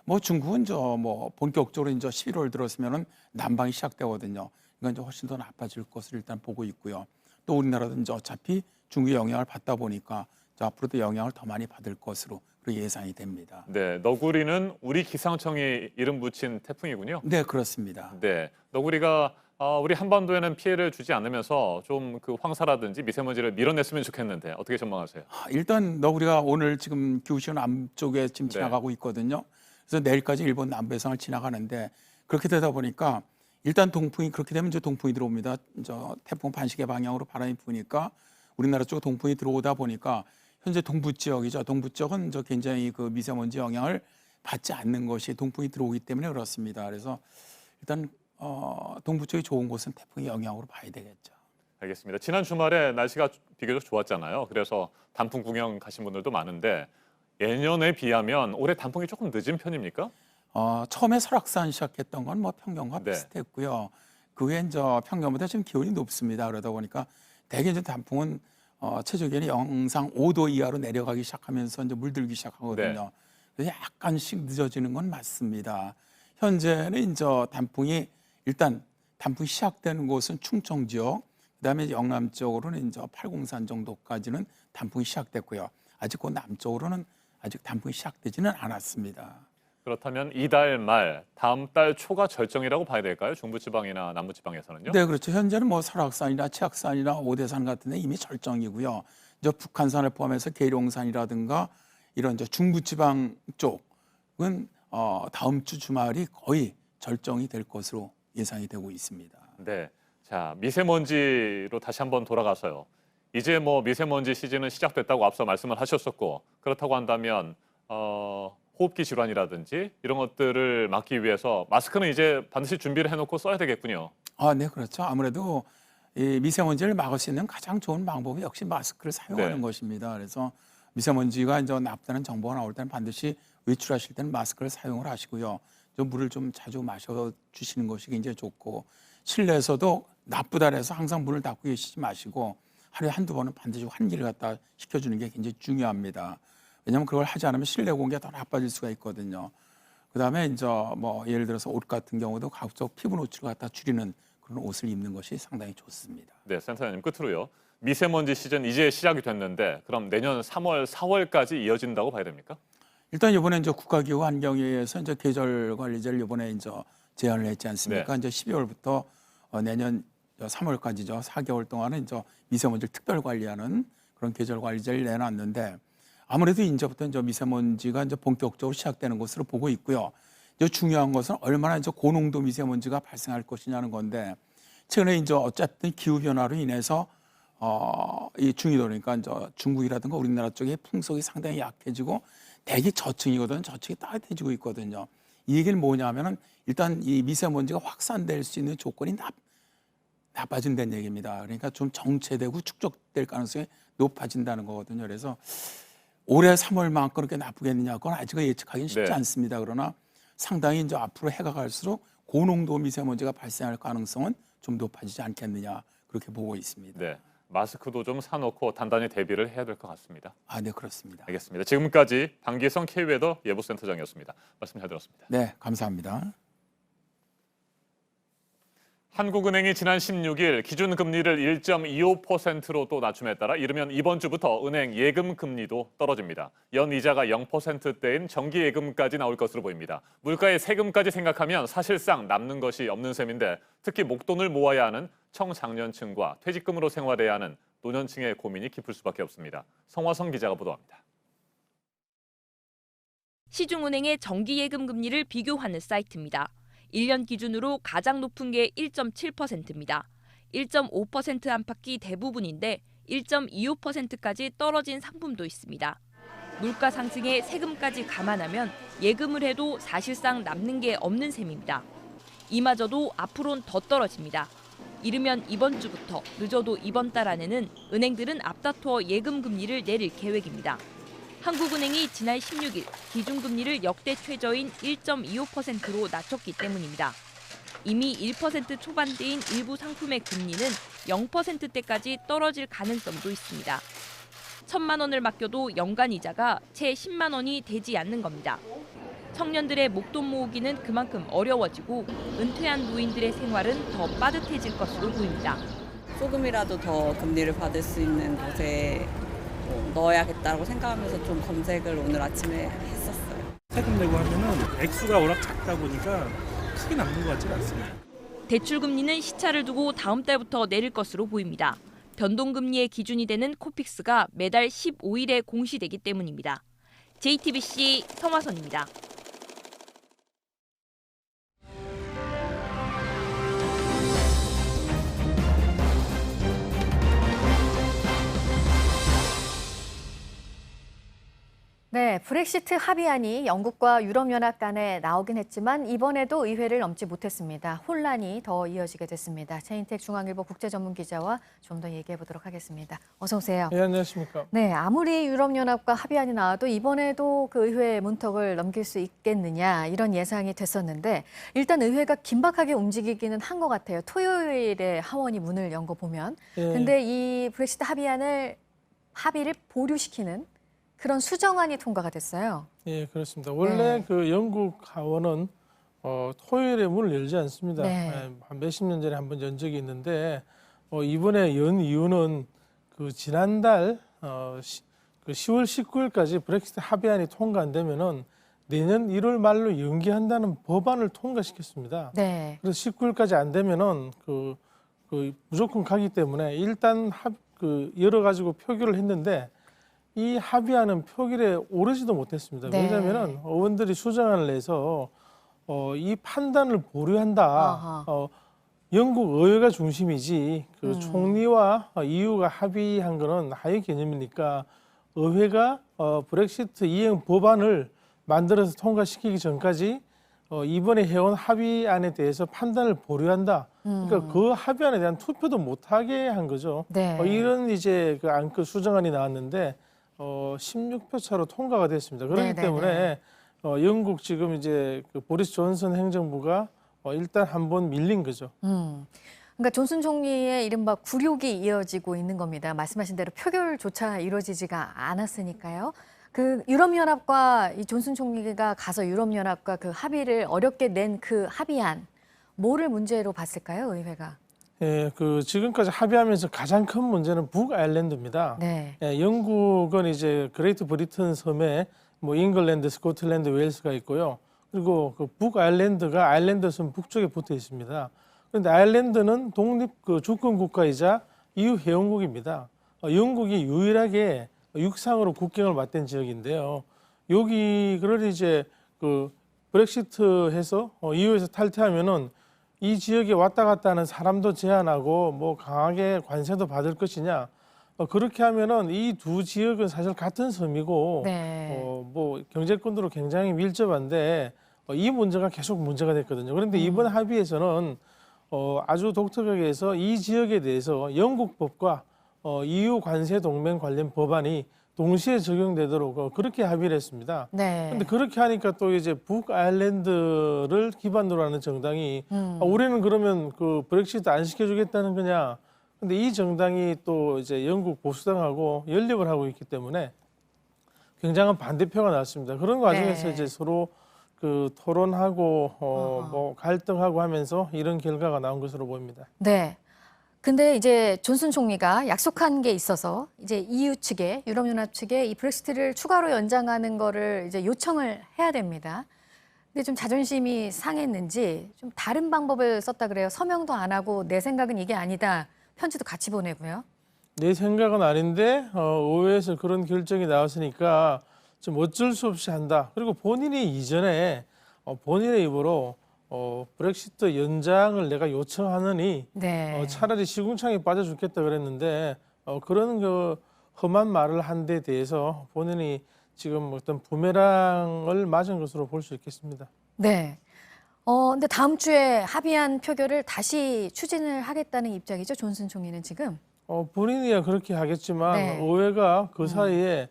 뭐 중국은 저 뭐 본격적으로 이제 11월 들었으면은 난방이 시작되거든요. 이건 이제 훨씬 더 나빠질 것을 일단 보고 있고요. 또 우리나라도 이제 어차피 중국의 영향을 받다 보니까 앞으로도 영향을 더 많이 받을 것으로 예상이 됩니다. 네, 너구리는 우리 기상청이 이름 붙인 태풍이군요. 네, 그렇습니다. 네, 너구리가 우리 한반도에는 피해를 주지 않으면서 좀 그 황사라든지 미세먼지를 밀어냈으면 좋겠는데 어떻게 전망하세요? 일단 너구리가 오늘 지금 규슈 남쪽에 지금 지나가고 있거든요. 그래서 내일까지 일본 남부해상을 지나가는데 그렇게 되다 보니까 일단 동풍이 그렇게 되면 이제 동풍이 들어옵니다. 저 태풍 반시계 방향으로 바람이 부니까 우리나라 쪽 동풍이 들어오다 보니까 현재 동부 지역이죠. 동부 지역은 저 굉장히 그 미세먼지 영향을 받지 않는 것이 동풍이 들어오기 때문에 그렇습니다. 그래서 일단 동부 쪽이 좋은 곳은 태풍의 영향으로 봐야 되겠죠. 알겠습니다. 지난 주말에 날씨가 비교적 좋았잖아요. 그래서 단풍 구경 가신 분들도 많은데 예년에 비하면 올해 단풍이 조금 늦은 편입니까? 처음에 설악산 시작했던 건 뭐 평년과 비슷했고요. 그 후에 이제 평년보다 지금 기온이 높습니다. 그러다 보니까 대개 이제 단풍은 최저 기온이 영상 5도 이하로 내려가기 시작하면서 이제 물들기 시작하거든요. 그래서 약간씩 늦어지는 건 맞습니다. 현재는 이제 단풍이 일단 단풍이 시작되는 곳은 충청 지역, 그다음에 영남 쪽으로는 이제 팔공산 정도까지는 단풍이 시작됐고요. 아직 그 남쪽으로는 아직 단풍이 시작되지는 않았습니다. 그렇다면 이달 말, 다음 달 초가 절정이라고 봐야 될까요? 중부지방이나 남부지방에서는요? 네, 그렇죠. 현재는 뭐 설악산이나 치악산이나 오대산 같은 데 이미 절정이고요. 이제 북한산을 포함해서 계룡산이라든가 이런 이제 중부지방 쪽은 다음 주 주말이 거의 절정이 될 것으로 예상이 되고 있습니다. 네, 자 미세먼지로 다시 한번 돌아가서요. 이제 뭐 미세먼지 시즌은 시작됐다고 앞서 말씀을 하셨었고 그렇다고 한다면 호흡기 질환이라든지 이런 것들을 막기 위해서 마스크는 이제 반드시 준비를 해놓고 써야 되겠군요. 네, 그렇죠. 아무래도 이 미세먼지를 막을 수 있는 가장 좋은 방법이 역시 마스크를 사용하는 것입니다. 그래서 미세먼지가 이제 나쁘다는 정보가 나올 때는 반드시 외출하실 때는 마스크를 사용을 하시고요. 좀 물을 좀 자주 마셔 주시는 것이 굉장히 좋고 실내에서도 나쁘다 해서 항상 문을 닫고 계시지 마시고 하루에 한두 번은 반드시 환기를 갖다 시켜주는 게 굉장히 중요합니다. 왜냐하면 그걸 하지 않으면 실내 공기가 더 나빠질 수가 있거든요. 그다음에 이제 뭐 예를 들어서 옷 같은 경우도 가급적 피부 노출을 갖다 줄이는 그런 옷을 입는 것이 상당히 좋습니다. 네, 센터장님 끝으로요. 미세먼지 시즌 이제 시작이 됐는데 그럼 내년 3월, 4월까지 이어진다고 봐야 됩니까? 일단 이번에 이제 국가기후환경위에서 이제 계절 관리제를 이번에 이제 제안을 했지 않습니까? 이제 12월부터 내년 3월까지죠. 4개월 동안은 이제 미세먼지를 특별 관리하는 그런 계절 관리제를 내놨는데 아무래도 이제부터 이제 미세먼지가 이제 본격적으로 시작되는 것으로 보고 있고요. 이제 중요한 것은 얼마나 이제 고농도 미세먼지가 발생할 것이냐는 건데 최근에 이제 어쨌든 기후 변화로 인해서 이 중위도 그러니까 이제 중국이라든가 우리나라 쪽의 풍속이 상당히 약해지고 대기 저층이거든 저층이 따뜻해지고 있거든요. 이 얘기는 뭐냐면은 일단 이 미세먼지가 확산될 수 있는 조건이 나빠진다는 얘기입니다. 그러니까 좀 정체되고 축적될 가능성이 높아진다는 거거든요. 그래서 올해 3월만큼 그렇게 나쁘겠느냐 그건 아직은 예측하기는 쉽지 않습니다. 그러나 상당히 이제 앞으로 해가 갈수록 고농도 미세먼지가 발생할 가능성은 좀 높아지지 않겠느냐 그렇게 보고 있습니다. 네. 마스크도 좀 사놓고 단단히 대비를 해야 될 것 같습니다. 네, 그렇습니다. 알겠습니다. 지금까지 방기성 K웨더 예보센터장이었습니다. 말씀 잘 들었습니다. 네, 감사합니다. 한국은행이 지난 16일 기준금리를 1.25%로 또 낮춤에 따라 이르면 이번 주부터 은행 예금 금리도 떨어집니다. 연이자가 0%대인 정기예금까지 나올 것으로 보입니다. 물가의 세금까지 생각하면 사실상 남는 것이 없는 셈인데 특히 목돈을 모아야 하는 청장년층과 퇴직금으로 생활해야 하는 노년층의 고민이 깊을 수밖에 없습니다. 성화성 기자가 보도합니다. 시중은행의 정기예금 금리를 비교하는 사이트입니다. 1년 기준으로 가장 높은 게 1.7%입니다. 1.5% 안팎이 대부분인데 1.25%까지 떨어진 상품도 있습니다. 물가 상승에 세금까지 감안하면 예금을 해도 사실상 남는 게 없는 셈입니다. 이마저도 앞으로는 더 떨어집니다. 이르면 이번 주부터 늦어도 이번 달 안에는 은행들은 앞다투어 예금 금리를 내릴 계획입니다. 한국은행이 지난 16일 기준금리를 역대 최저인 1.25%로 낮췄기 때문입니다. 이미 1% 초반대인 일부 상품의 금리는 0%대까지 떨어질 가능성도 있습니다. 1,000만 원을 맡겨도 연간 이자가 채 10만 원이 되지 않는 겁니다. 청년들의 목돈 모으기는 그만큼 어려워지고 은퇴한 노인들의 생활은 더 빠듯해질 것으로 보입니다. 조금이라도 더 금리를 받을 수 있는 곳에 넣어야겠다고 생각하면서 좀 검색을 오늘 아침에 했었어요. 세금 내고 하면은 액수가 워낙 작다 보니까 크게 남는 것 같지는 않습니다. 대출 금리는 시차를 두고 다음 달부터 내릴 것으로 보입니다. 변동금리의 기준이 되는 코픽스가 매달 15일에 공시되기 때문입니다. JTBC 성화선입니다. 네, 브렉시트 합의안이 영국과 유럽연합 간에 나오긴 했지만 이번에도 의회를 넘지 못했습니다. 혼란이 더 이어지게 됐습니다. 최인택 중앙일보 국제전문기자와 좀 더 얘기해 보도록 하겠습니다. 어서 오세요. 네, 안녕하십니까. 네, 아무리 유럽연합과 합의안이 나와도 이번에도 그 의회 문턱을 넘길 수 있겠느냐 이런 예상이 됐었는데 일단 의회가 긴박하게 움직이기는 한 것 같아요. 토요일에 하원이 문을 연 거 보면. 근데 이 브렉시트 합의를 보류시키는 그런 수정안이 통과가 됐어요. 예, 그렇습니다. 원래 그 영국 하원은 토요일에 문을 열지 않습니다. 한 몇십 년 전에 한번 연 적이 있는데 이번에 연 이유는 그 지난달 그 10월 19일까지 브렉시트 합의안이 통과 안 되면은 내년 1월 말로 연기한다는 법안을 통과시켰습니다. 네. 그래서 19일까지 안 되면은 그 무조건 가기 때문에 일단 열어 가지고 표결을 했는데. 이 합의안은 표결에 오르지도 못했습니다. 네. 왜냐하면 의원들이 수정안을 내서 이 판단을 보류한다. 영국 의회가 중심이지 그 총리와 EU가 합의한 거는 하위 개념이니까 의회가 브렉시트 이행 법안을 만들어서 통과시키기 전까지 이번에 해온 합의안에 대해서 판단을 보류한다. 그러니까 그 합의안에 대한 투표도 못하게 한 거죠. 네. 이런 이제 그 수정안이 나왔는데 16표 차로 통과가 됐습니다. 그렇기 때문에 영국 지금 이제 그 보리스 존슨 행정부가 일단 한번 밀린 거죠. 그러니까 존슨 총리의 이른바 굴욕이 이어지고 있는 겁니다. 말씀하신 대로 표결조차 이루어지지가 않았으니까요. 그 유럽연합과 이 존슨 총리가 가서 유럽연합과 그 합의를 어렵게 낸 그 합의안, 뭐를 문제로 봤을까요, 의회가? 예, 그 지금까지 합의하면서 가장 큰 문제는 북아일랜드입니다. 네. 예, 영국은 이제 그레이트 브리튼 섬에 뭐 잉글랜드, 스코틀랜드, 웨일스가 있고요. 그리고 그 북아일랜드가 아일랜드 섬 북쪽에 붙어 있습니다. 그런데 아일랜드는 독립 그 주권 국가이자 EU 회원국입니다. 영국이 유일하게 육상으로 국경을 맞댄 지역인데요. 여기를 이제 그 브렉시트해서 EU에서 탈퇴하면은 이 지역에 왔다 갔다 하는 사람도 제한하고 뭐 강하게 관세도 받을 것이냐. 그렇게 하면은 이 두 지역은 사실 같은 섬이고 뭐 경제권으로 굉장히 밀접한데 이 문제가 계속 문제가 됐거든요. 그런데 이번 합의에서는 아주 독특하게 해서 이 지역에 대해서 영국 법과 EU 관세 동맹 관련 법안이 동시에 적용되도록 그렇게 합의를 했습니다. 그런데 그렇게 하니까 또 이제 북아일랜드를 기반으로 하는 정당이 우리는 그러면 그 브렉시트 안 시켜주겠다는 거냐, 근데 이 정당이 또 이제 영국 보수당하고 연립을 하고 있기 때문에 굉장한 반대표가 나왔습니다. 그런 과정에서 네. 이제 서로 그 토론하고 뭐 갈등하고 하면서 이런 결과가 나온 것으로 보입니다. 네. 근데 이제 존슨 총리가 약속한 게 있어서 이제 EU 측에, 유럽연합 측에 이 브렉시트를 추가로 연장하는 거를 이제 요청을 해야 됩니다. 근데 좀 자존심이 상했는지 좀 다른 방법을 썼다 그래요. 서명도 안 하고 내 생각은 이게 아니다. 편지도 같이 보내고요. 내 생각은 아닌데 의회에서 그런 결정이 나왔으니까 좀 어쩔 수 없이 한다. 그리고 본인이 이전에 본인의 입으로 브렉시트 연장을 내가 요청하느니 네. 차라리 시궁창에 빠져 죽겠다 그랬는데 그런 그 험한 말을 한 데 대해서 본인이 지금 어떤 부메랑을 맞은 것으로 볼 수 있겠습니다. 네. 근데 다음 주에 합의한 표결을 다시 추진을 하겠다는 입장이죠. 존슨 총리는 지금. 본인이야 그렇게 하겠지만 네. 의회가 그 사이에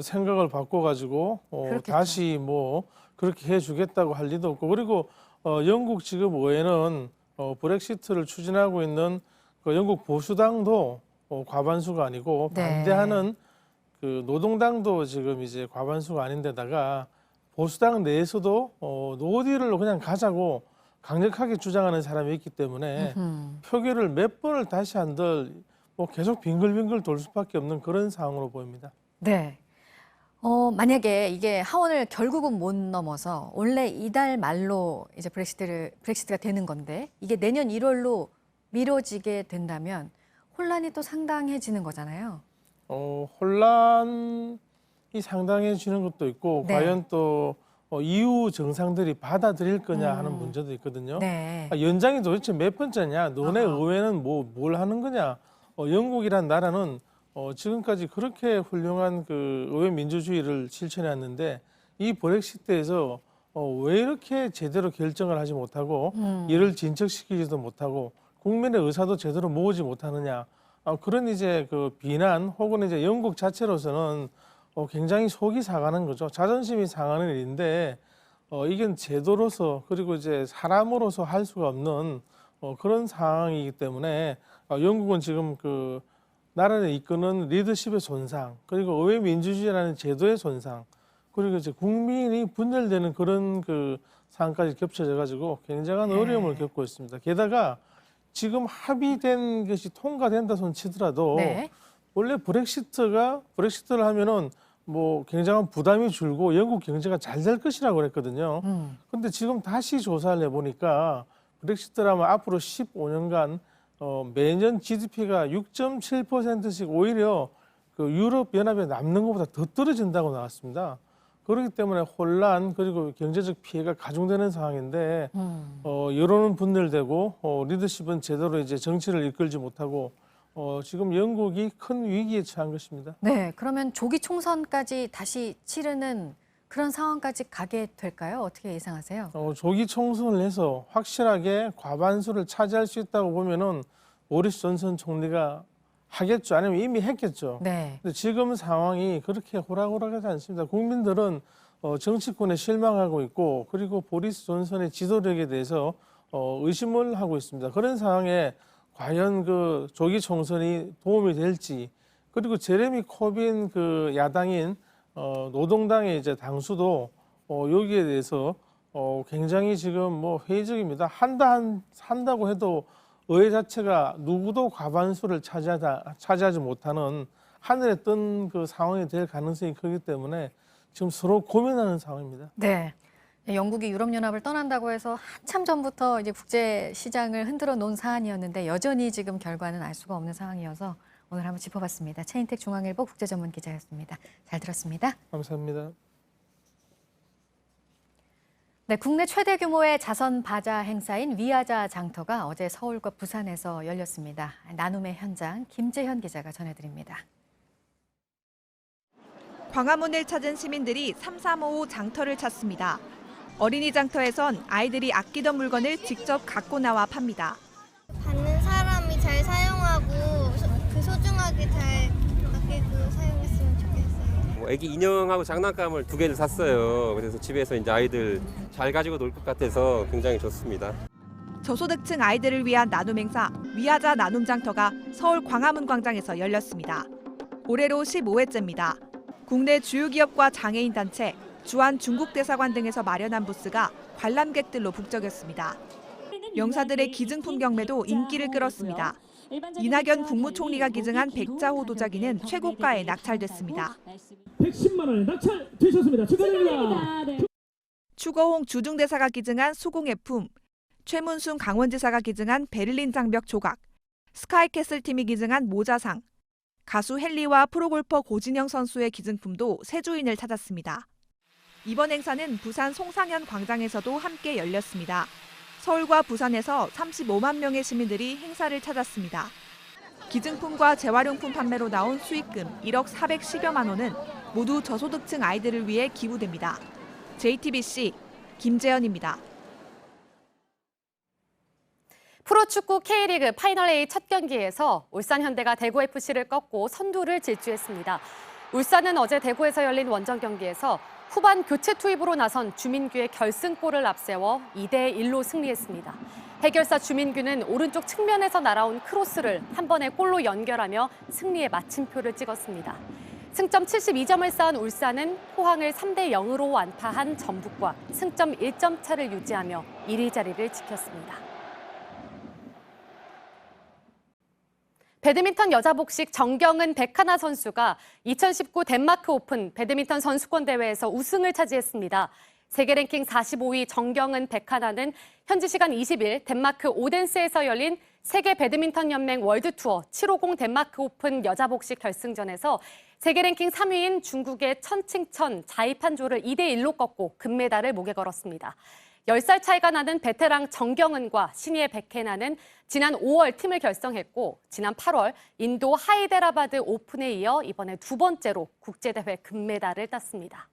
생각을 바꿔가지고 그렇겠죠. 다시 뭐 그렇게 해주겠다고 할 리도 없고 그리고 영국 지금 의회는 브렉시트를 추진하고 있는 그 영국 보수당도 과반수가 아니고 네. 반대하는 그 노동당도 지금 이제 과반수가 아닌데다가 보수당 내에서도 노딜을 그냥 가자고 강력하게 주장하는 사람이 있기 때문에 표결을 몇 번을 다시 한들 뭐 계속 빙글빙글 돌 수밖에 없는 그런 상황으로 보입니다. 네. 만약에 이게 하원을 결국은 못 넘어서 원래 이달 말로 이제 브렉시트가 되는 건데 이게 내년 1월로 미뤄지게 된다면 혼란이 또 상당해지는 거잖아요. 혼란이 상당해지는 것도 있고 네. 과연 또 EU 정상들이 받아들일 거냐 하는 문제도 있거든요. 네. 연장이 도대체 몇 번째냐? 너네 의회는 뭘 하는 거냐? 영국이란 나라는 지금까지 그렇게 훌륭한 그 의회 민주주의를 실천해 왔는데 이 브렉시트에서 왜 이렇게 제대로 결정을 하지 못하고 이를 진척시키지도 못하고 국민의 의사도 제대로 모으지 못하느냐? 그런 이제 그 비난 혹은 이제 영국 자체로서는 굉장히 속이 상하는 거죠. 자존심이 상하는 일인데 이건 제도로서 그리고 이제 사람으로서 할 수가 없는 그런 상황이기 때문에 영국은 지금 그 나라를 이끄는 리더십의 손상 그리고 의회 민주주의라는 제도의 손상 그리고 이제 국민이 분열되는 그런 그 상황까지 겹쳐져 가지고 굉장한 어려움을 겪고 있습니다. 게다가 지금 합의된 것이 통과된다 손 치더라도 네. 원래 브렉시트를 하면은 뭐 굉장한 부담이 줄고 영국 경제가 잘 될 것이라고 그랬거든요. 근데 지금 다시 조사를 해보니까 브렉시트라면 앞으로 15년간 매년 GDP가 6.7%씩 오히려 그 유럽 연합에 남는 것보다 더 떨어진다고 나왔습니다. 그렇기 때문에 혼란 그리고 경제적 피해가 가중되는 상황인데 여론은 분열되고 리더십은 제대로 이제 정치를 이끌지 못하고 지금 영국이 큰 위기에 처한 것입니다. 네, 그러면 조기 총선까지 다시 치르는 그런 상황까지 가게 될까요? 어떻게 예상하세요? 조기 총선을 해서 확실하게 과반수를 차지할 수 있다고 보면은 보리스 존슨 총리가 하겠죠. 아니면 이미 했겠죠. 네. 근데 지금 상황이 그렇게 호락호락하지 않습니다. 국민들은 정치권에 실망하고 있고 그리고 보리스 존슨의 지도력에 대해서 의심을 하고 있습니다. 그런 상황에 과연 그 조기 총선이 도움이 될지 그리고 제레미 코빈 그 야당인 노동당의 이제 당수도 여기에 대해서 굉장히 지금 뭐 회의적입니다. 한다고 해도 의회 자체가 누구도 과반수를 차지하지 못하는 하늘에 뜬 그 상황이 될 가능성이 크기 때문에 지금 서로 고민하는 상황입니다. 네. 영국이 유럽연합을 떠난다고 해서 한참 전부터 이제 국제 시장을 흔들어 놓은 사안이었는데 여전히 지금 결과는 알 수가 없는 상황이어서 오늘 한번 짚어봤습니다. 최인택 중앙일보 국제전문기자였습니다. 잘 들었습니다. 감사합니다. 네, 국내 최대 규모의 자선 바자 행사인 위아자 장터가 어제 서울과 부산에서 열렸습니다. 나눔의 현장 김재현 기자가 전해드립니다. 광화문을 찾은 시민들이 3355 장터를 찾습니다. 어린이 장터에선 아이들이 아끼던 물건을 직접 갖고 나와 팝니다. 받는 사람이 잘 사용하고 그 소중하게 잘 아끼고 사용했으면 좋겠어요. 애기 인형하고 장난감을 2개를 샀어요. 그래서 집에서 이제 아이들 잘 가지고 놀 것 같아서 굉장히 좋습니다. 저소득층 아이들을 위한 나눔 행사 위하자 나눔 장터가 서울 광화문 광장에서 열렸습니다. 올해로 15회째입니다. 국내 주요 기업과 장애인 단체, 주한 중국 대사관 등에서 마련한 부스가 관람객들로 북적였습니다. 명사들의 기증품 경매도 인기를 끌었습니다. 이낙연 국무총리가 기증한 백자호 도자기는 최고가에 낙찰됐습니다. 110만 원에 낙찰되셨습니다. 축하드립니다. 추거홍 주중대사가 기증한 수공예품, 최문순 강원지사가 기증한 베를린 장벽 조각, 스카이캐슬 팀이 기증한 모자상, 가수 헨리와 프로골퍼 고진영 선수의 기증품도 새 주인을 찾았습니다. 이번 행사는 부산 송상현 광장에서도 함께 열렸습니다. 서울과 부산에서 35만 명의 시민들이 행사를 찾았습니다. 기증품과 재활용품 판매로 나온 수익금 1억 410여만 원은 모두 저소득층 아이들을 위해 기부됩니다. JTBC 김재현입니다. 프로축구 K리그 파이널 A 첫 경기에서 울산현대가 대구FC를 꺾고 선두를 질주했습니다. 울산은 어제 대구에서 열린 원정 경기에서 후반 교체 투입으로 나선 주민규의 결승골을 앞세워 2대1로 승리했습니다. 해결사 주민규는 오른쪽 측면에서 날아온 크로스를 한 번에 골로 연결하며 승리의 마침표를 찍었습니다. 승점 72점을 쌓은 울산은 포항을 3대0으로 완파한 전북과 승점 1점 차를 유지하며 1위 자리를 지켰습니다. 배드민턴 여자 복식 정경은 백하나 선수가 2019 덴마크 오픈 배드민턴 선수권 대회에서 우승을 차지했습니다. 세계 랭킹 45위 정경은 백하나는 현지 시간 20일 덴마크 오덴스에서 열린 세계 배드민턴 연맹 월드투어 750 덴마크 오픈 여자 복식 결승전에서 세계 랭킹 3위인 중국의 천칭천 자이판조를 2대1로 꺾고 금메달을 목에 걸었습니다. 10살 차이가 나는 베테랑 정경은과 신예 백해나는 지난 5월 팀을 결성했고 지난 8월 인도 하이데라바드 오픈에 이어 이번에 두 번째로 국제대회 금메달을 땄습니다.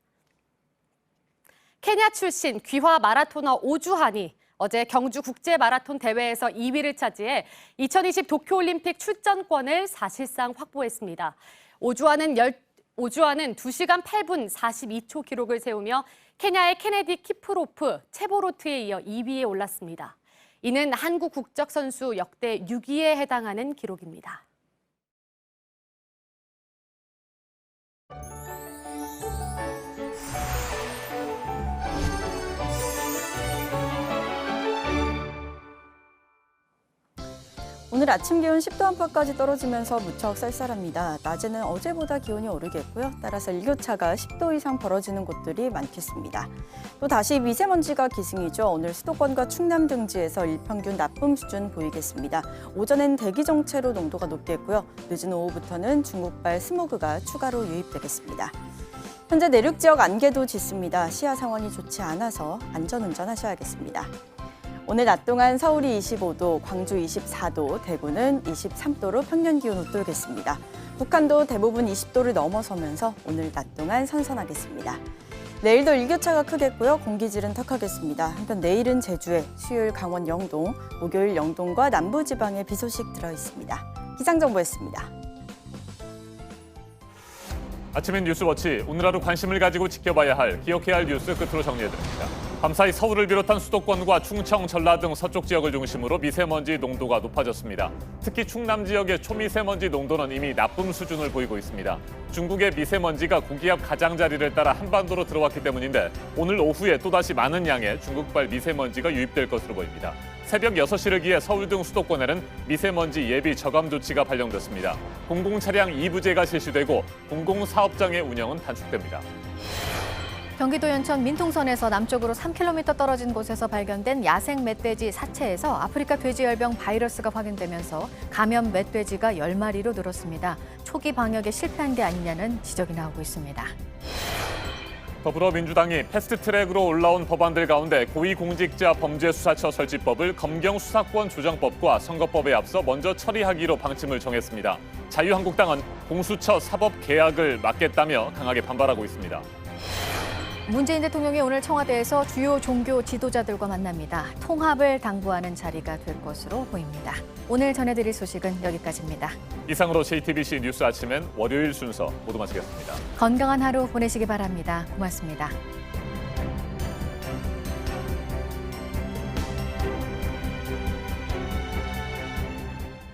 케냐 출신 귀화 마라토너 오주환이 어제 경주 국제마라톤 대회에서 2위를 차지해 2020 도쿄올림픽 출전권을 사실상 확보했습니다. 오주환은 2시간 8분 42초 기록을 세우며 케냐의 케네디 키프로프, 체보로트에 이어 2위에 올랐습니다. 이는 한국 국적 선수 역대 6위에 해당하는 기록입니다. 오늘 아침 기온 10도 안팎까지 떨어지면서 무척 쌀쌀합니다. 낮에는 어제보다 기온이 오르겠고요. 따라서 일교차가 10도 이상 벌어지는 곳들이 많겠습니다. 또 다시 미세먼지가 기승이죠. 오늘 수도권과 충남 등지에서 일평균 나쁨 수준 보이겠습니다. 오전엔 대기 정체로 농도가 높겠고요. 늦은 오후부터는 중국발 스모그가 추가로 유입되겠습니다. 현재 내륙 지역 안개도 짙습니다. 시야 상황이 좋지 않아서 안전운전하셔야겠습니다. 오늘 낮 동안 서울이 25도, 광주 24도, 대구는 23도로 평년 기온 웃돌겠습니다. 북한도 대부분 20도를 넘어서면서 오늘 낮 동안 선선하겠습니다. 내일도 일교차가 크겠고요. 공기질은 턱하겠습니다. 한편 내일은 제주에, 수요일 강원 영동, 목요일 영동과 남부지방에 비 소식 들어있습니다. 기상정보였습니다. 아침엔 뉴스워치, 오늘 하루 관심을 가지고 지켜봐야 할, 기억해야 할 뉴스 끝으로 정리해드립니다. 밤사이 서울을 비롯한 수도권과 충청, 전라 등 서쪽 지역을 중심으로 미세먼지 농도가 높아졌습니다. 특히 충남 지역의 초미세먼지 농도는 이미 나쁨 수준을 보이고 있습니다. 중국의 미세먼지가 고기압 가장자리를 따라 한반도로 들어왔기 때문인데 오늘 오후에 또다시 많은 양의 중국발 미세먼지가 유입될 것으로 보입니다. 새벽 6시를 기해 서울 등 수도권에는 미세먼지 예비 저감 조치가 발령됐습니다. 공공차량 2부제가 실시되고 공공사업장의 운영은 단축됩니다. 경기도 연천 민통선에서 남쪽으로 3km 떨어진 곳에서 발견된 야생 멧돼지 사체에서 아프리카 돼지열병 바이러스가 확인되면서 감염 멧돼지가 10마리로 늘었습니다. 초기 방역에 실패한 게 아니냐는 지적이 나오고 있습니다. 더불어민주당이 패스트트랙으로 올라온 법안들 가운데 고위공직자범죄수사처 설치법을 검경수사권 조정법과 선거법에 앞서 먼저 처리하기로 방침을 정했습니다. 자유한국당은 공수처 사법 개혁을 막겠다며 강하게 반발하고 있습니다. 문재인 대통령이 오늘 청와대에서 주요 종교 지도자들과 만납니다. 통합을 당부하는 자리가 될 것으로 보입니다. 오늘 전해드릴 소식은 여기까지입니다. 이상으로 JTBC 뉴스 아침엔 월요일 순서 모두 마치겠습니다. 건강한 하루 보내시기 바랍니다. 고맙습니다.